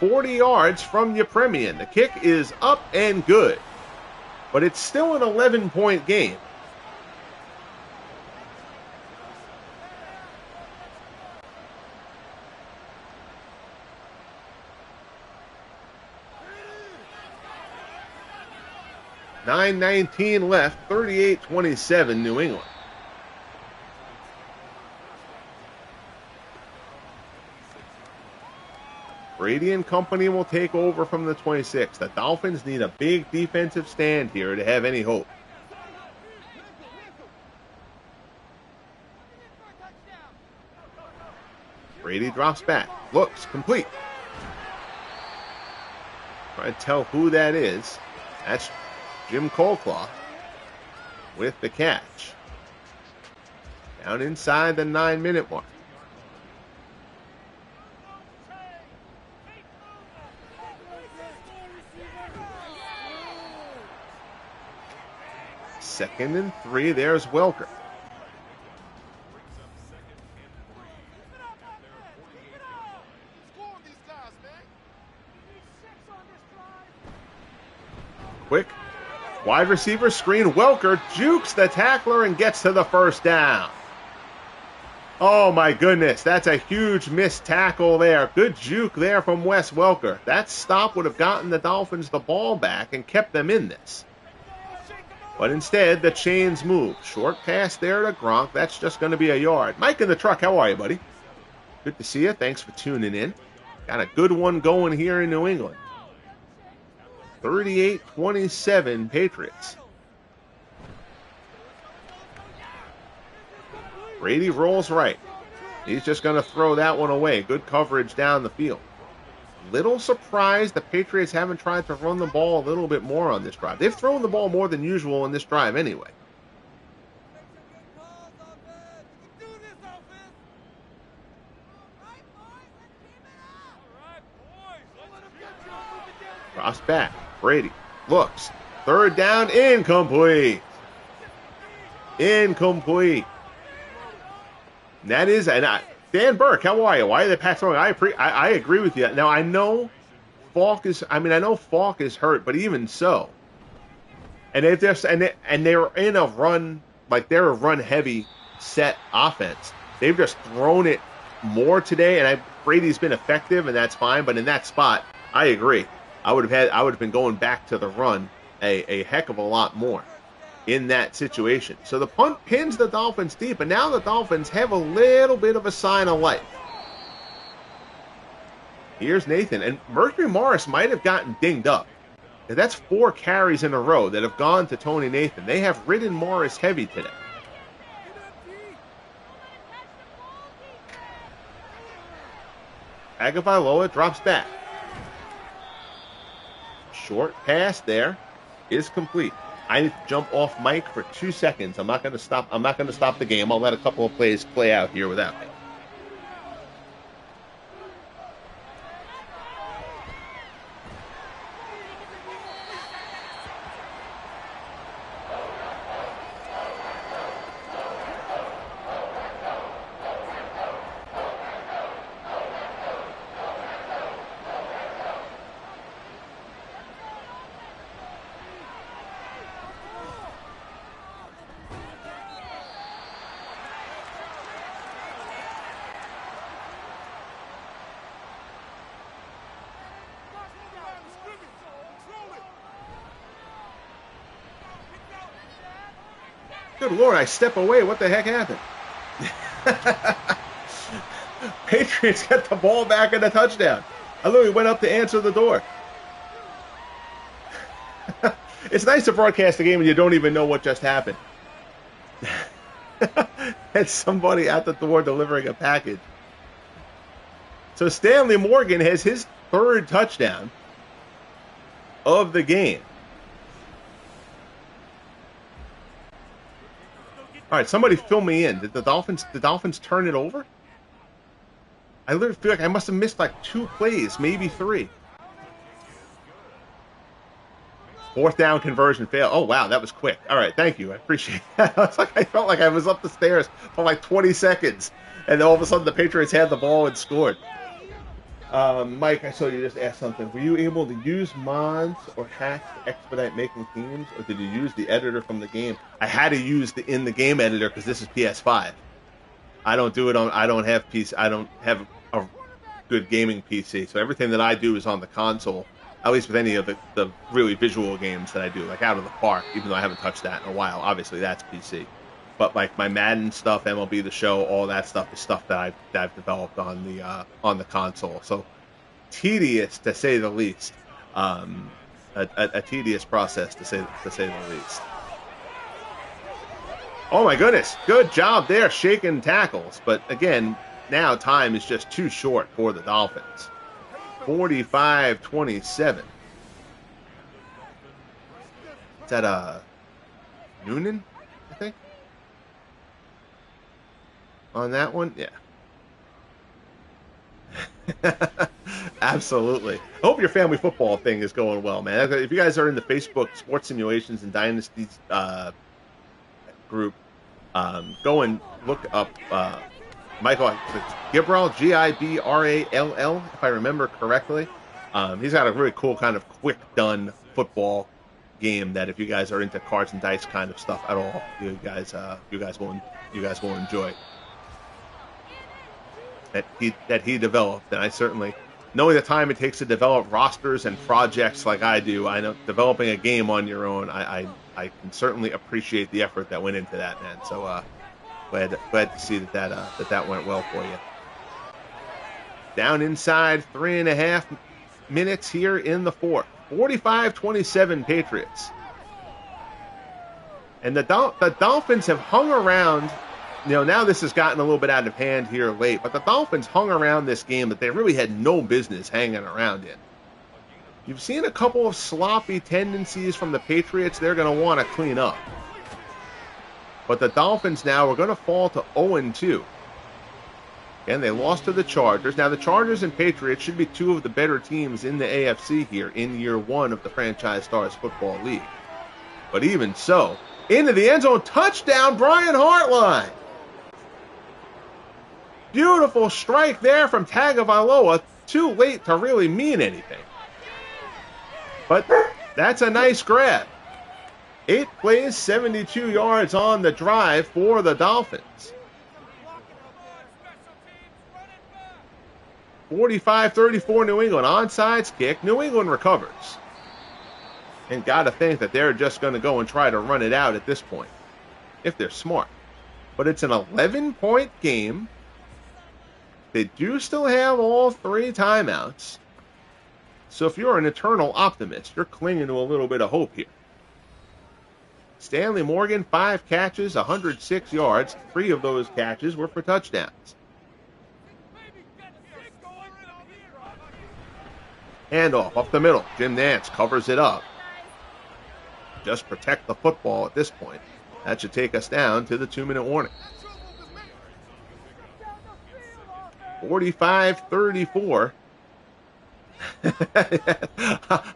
40 yards from your Premian. The kick is up and good. But it's still an 11-point game. .9:19 left, 38-27 New England. Brady and company will take over from the 26. The Dolphins need a big defensive stand here to have any hope. Brady drops back. Looks complete. Trying to tell who that is. That's Jim Colclough with the catch. Down inside the 9-minute mark. Second and 3, there's Welker. Quick wide receiver screen. Welker jukes the tackler and gets to the first down. Oh my goodness, that's a huge missed tackle there. Good juke there from Wes Welker. That stop would have gotten the Dolphins the ball back and kept them in this. But instead, the chains move. Short pass there to Gronk. That's just going to be a yard. Mike in the truck, how are you, buddy? Good to see you. Thanks for tuning in. Got a good one going here in New England. 38-27 Patriots. Brady rolls right. He's just going to throw that one away. Good coverage down the field. Little surprised the Patriots haven't tried to run the ball a little bit more on this drive. They've thrown the ball more than usual in this drive anyway. Drops back. Brady looks. Third down, incomplete. Incomplete. And that is, Dan Burke, how are you? Why are they pass throwing? I agree with you. Now, I know Falk is hurt, but even so. And they're in a run, like they're a run-heavy set offense. They've just thrown it more today, and Brady's been effective, and that's fine. But in that spot, I agree. I would have been going back to the run a heck of a lot more in that situation. So the punt pins the Dolphins deep, and now the Dolphins have a little bit of a sign of life. Here's Nathan, and Mercury Morris might have gotten dinged up. That's 4 carries in a row that have gone to Tony Nathan. They have ridden Morris heavy today. Tagovailoa drops back. Short pass there is complete. I need to jump off mic for 2 seconds. I'm not going to stop the game. I'll let a couple of plays play out here without me. Good Lord, I step away. What the heck happened? Patriots got the ball back and a touchdown. I literally went up to answer the door. It's nice to broadcast a game and you don't even know what just happened. And somebody at the door delivering a package. So Stanley Morgan has his 3rd touchdown of the game. All right, somebody fill me in. Did the Dolphins turn it over? I literally feel like I must have missed like 2 plays, maybe 3. 4th down conversion fail. Oh, wow, that was quick. All right, thank you. I appreciate that. I felt like I was up the stairs for like 20 seconds, and then all of a sudden the Patriots had the ball and scored. Mike, I saw you just ask something. Were you able to use mods or hacks to expedite making teams, or did you use the editor from the game? I had to use the in-the-game editor because this is PS5. I don't have a good gaming PC, so everything that I do is on the console, at least with any of the really visual games that I do, like Out of the Park, even though I haven't touched that in a while. Obviously, that's PC. But like my Madden stuff, MLB The Show, all that stuff is stuff that I've developed on the console. So tedious to say the least, a tedious process to say the least. Oh my goodness, good job there, shaking tackles. But again, now time is just too short for the Dolphins. 45-27. Is that Noonan, I think? On that one? Yeah. Absolutely. I hope your family football thing is going well, man. If you guys are in the Facebook Sports Simulations and Dynasties group, go and look up Michael Gibrall, Gibrall, if I remember correctly. He's got a really cool kind of quick done football game that if you guys are into cards and dice kind of stuff at all, you guys will enjoy. That he developed, and I certainly, knowing the time it takes to develop rosters and projects like I do, I know developing a game on your own, I can certainly appreciate the effort that went into that, man. So glad to see that went well for you. Down inside 3.5 minutes here in the 4th. 45-27 Patriots. And the Dolphins have hung around. Now this has gotten a little bit out of hand here late, but the Dolphins hung around this game that they really had no business hanging around in. You've seen a couple of sloppy tendencies from the Patriots they're going to want to clean up. But the Dolphins now are going to fall to 0-2. And they lost to the Chargers. Now, the Chargers and Patriots should be two of the better teams in the AFC here in year one of the Franchise Stars Football League. But even so, into the end zone, touchdown, Brian Hartline. Beautiful strike there from Tagovailoa. Too late to really mean anything. But that's a nice grab. 8 plays, 72 yards on the drive for the Dolphins. 45-34 New England. Onside kick. New England recovers. And got to think that they're just going to go and try to run it out at this point, if they're smart. But it's an 11-point game. They do still have all 3 timeouts. So if you're an eternal optimist, you're clinging to a little bit of hope here. Stanley Morgan, 5 catches, 106 yards. 3 of those catches were for touchdowns. Handoff up the middle. Jim Nantz covers it up. Just protect the football at this point. That should take us down to the 2-minute warning. 45-34.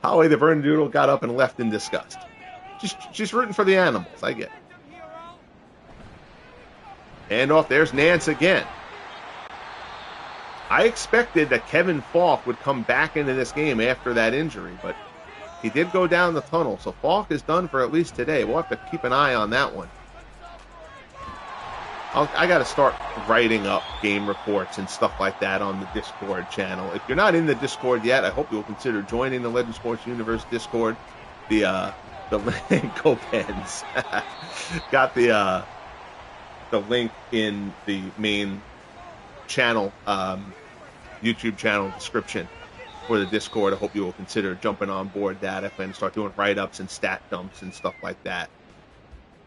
Holly the Bernedoodle got up and left in disgust. She's rooting for the animals. I get it. Handoff. There's Nance again. I expected that Kevin Falk would come back into this game after that injury, but he did go down the tunnel, so Falk is done for at least today. We'll have to keep an eye on that one. I got to start writing up game reports and stuff like that on the Discord channel. If you're not in the Discord yet, I hope you'll consider joining the Legend Sports Universe Discord. The link, go Pens. Got the link in the main channel, YouTube channel description for the Discord. I hope you will consider jumping on board that. I plan to start doing write-ups and stat dumps and stuff like that.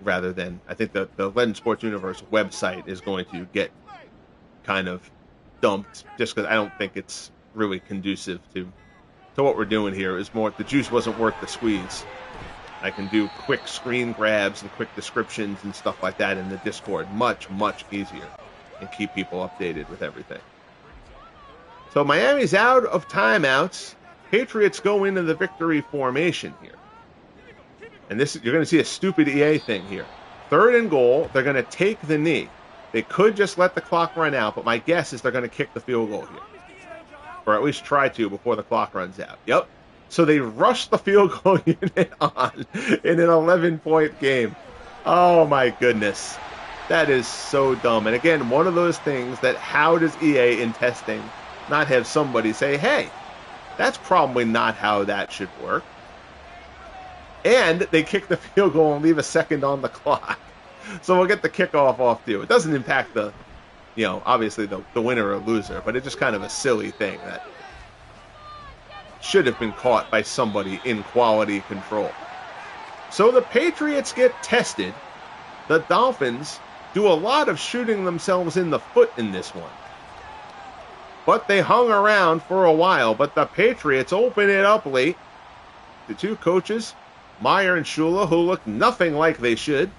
Rather than, I think the Legend Sports Universe website is going to get kind of dumped just because I don't think it's really conducive to what we're doing here. It's more, the juice wasn't worth the squeeze. I can do quick screen grabs and quick descriptions and stuff like that in the Discord. Much, much easier. And keep people updated with everything. So Miami's out of timeouts. Patriots go into the victory formation here. And this, you're going to see a stupid EA thing here. 3rd and goal, they're going to take the knee. They could just let the clock run out, but my guess is they're going to kick the field goal here. Or at least try to before the clock runs out. Yep. So they rush the field goal unit on in an 11-point game. Oh my goodness. That is so dumb. And again, one of those things that how does EA in testing not have somebody say, hey, that's probably not how that should work. And they kick the field goal and leave a second on the clock. So we'll get the kickoff off too. It doesn't impact the, obviously the winner or loser, but it's just kind of a silly thing that should have been caught by somebody in quality control. So the Patriots get tested. The Dolphins do a lot of shooting themselves in the foot in this one. But they hung around for a while. But the Patriots open it up late. The 2 coaches, Meyer and Shula, who look nothing like they should.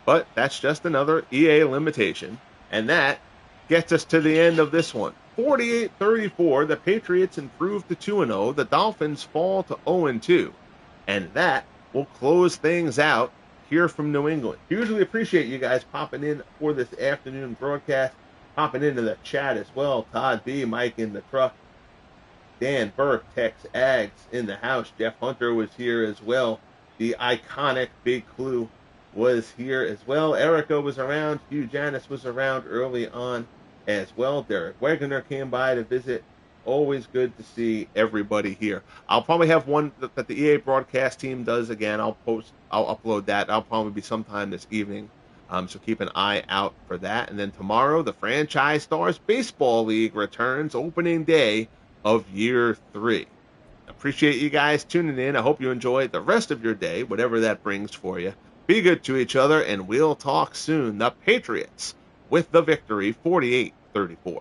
But that's just another EA limitation. And that gets us to the end of this one. 48-34, the Patriots improve to 2-0. The Dolphins fall to 0-2. And that will close things out here from New England. Hugely appreciate you guys popping in for this afternoon broadcast. Popping into the chat as well. Todd B, Mike in the truck. Dan Burke, Tex Ags in the house. Jeff Hunter was here as well. The iconic Big Clue was here as well. Erica was around. Hugh Janis was around early on as well. Derek Wegener came by to visit. Always good to see everybody here. I'll probably have one that the EA broadcast team does again. I'll upload that. I'll probably be sometime this evening. So keep an eye out for that. And then tomorrow, the Franchise Stars Baseball League returns, opening day of year 3. Appreciate you guys tuning in. I hope you enjoy the rest of your day, whatever that brings for you. Be good to each other, and we'll talk soon. The Patriots with the victory, 48-34.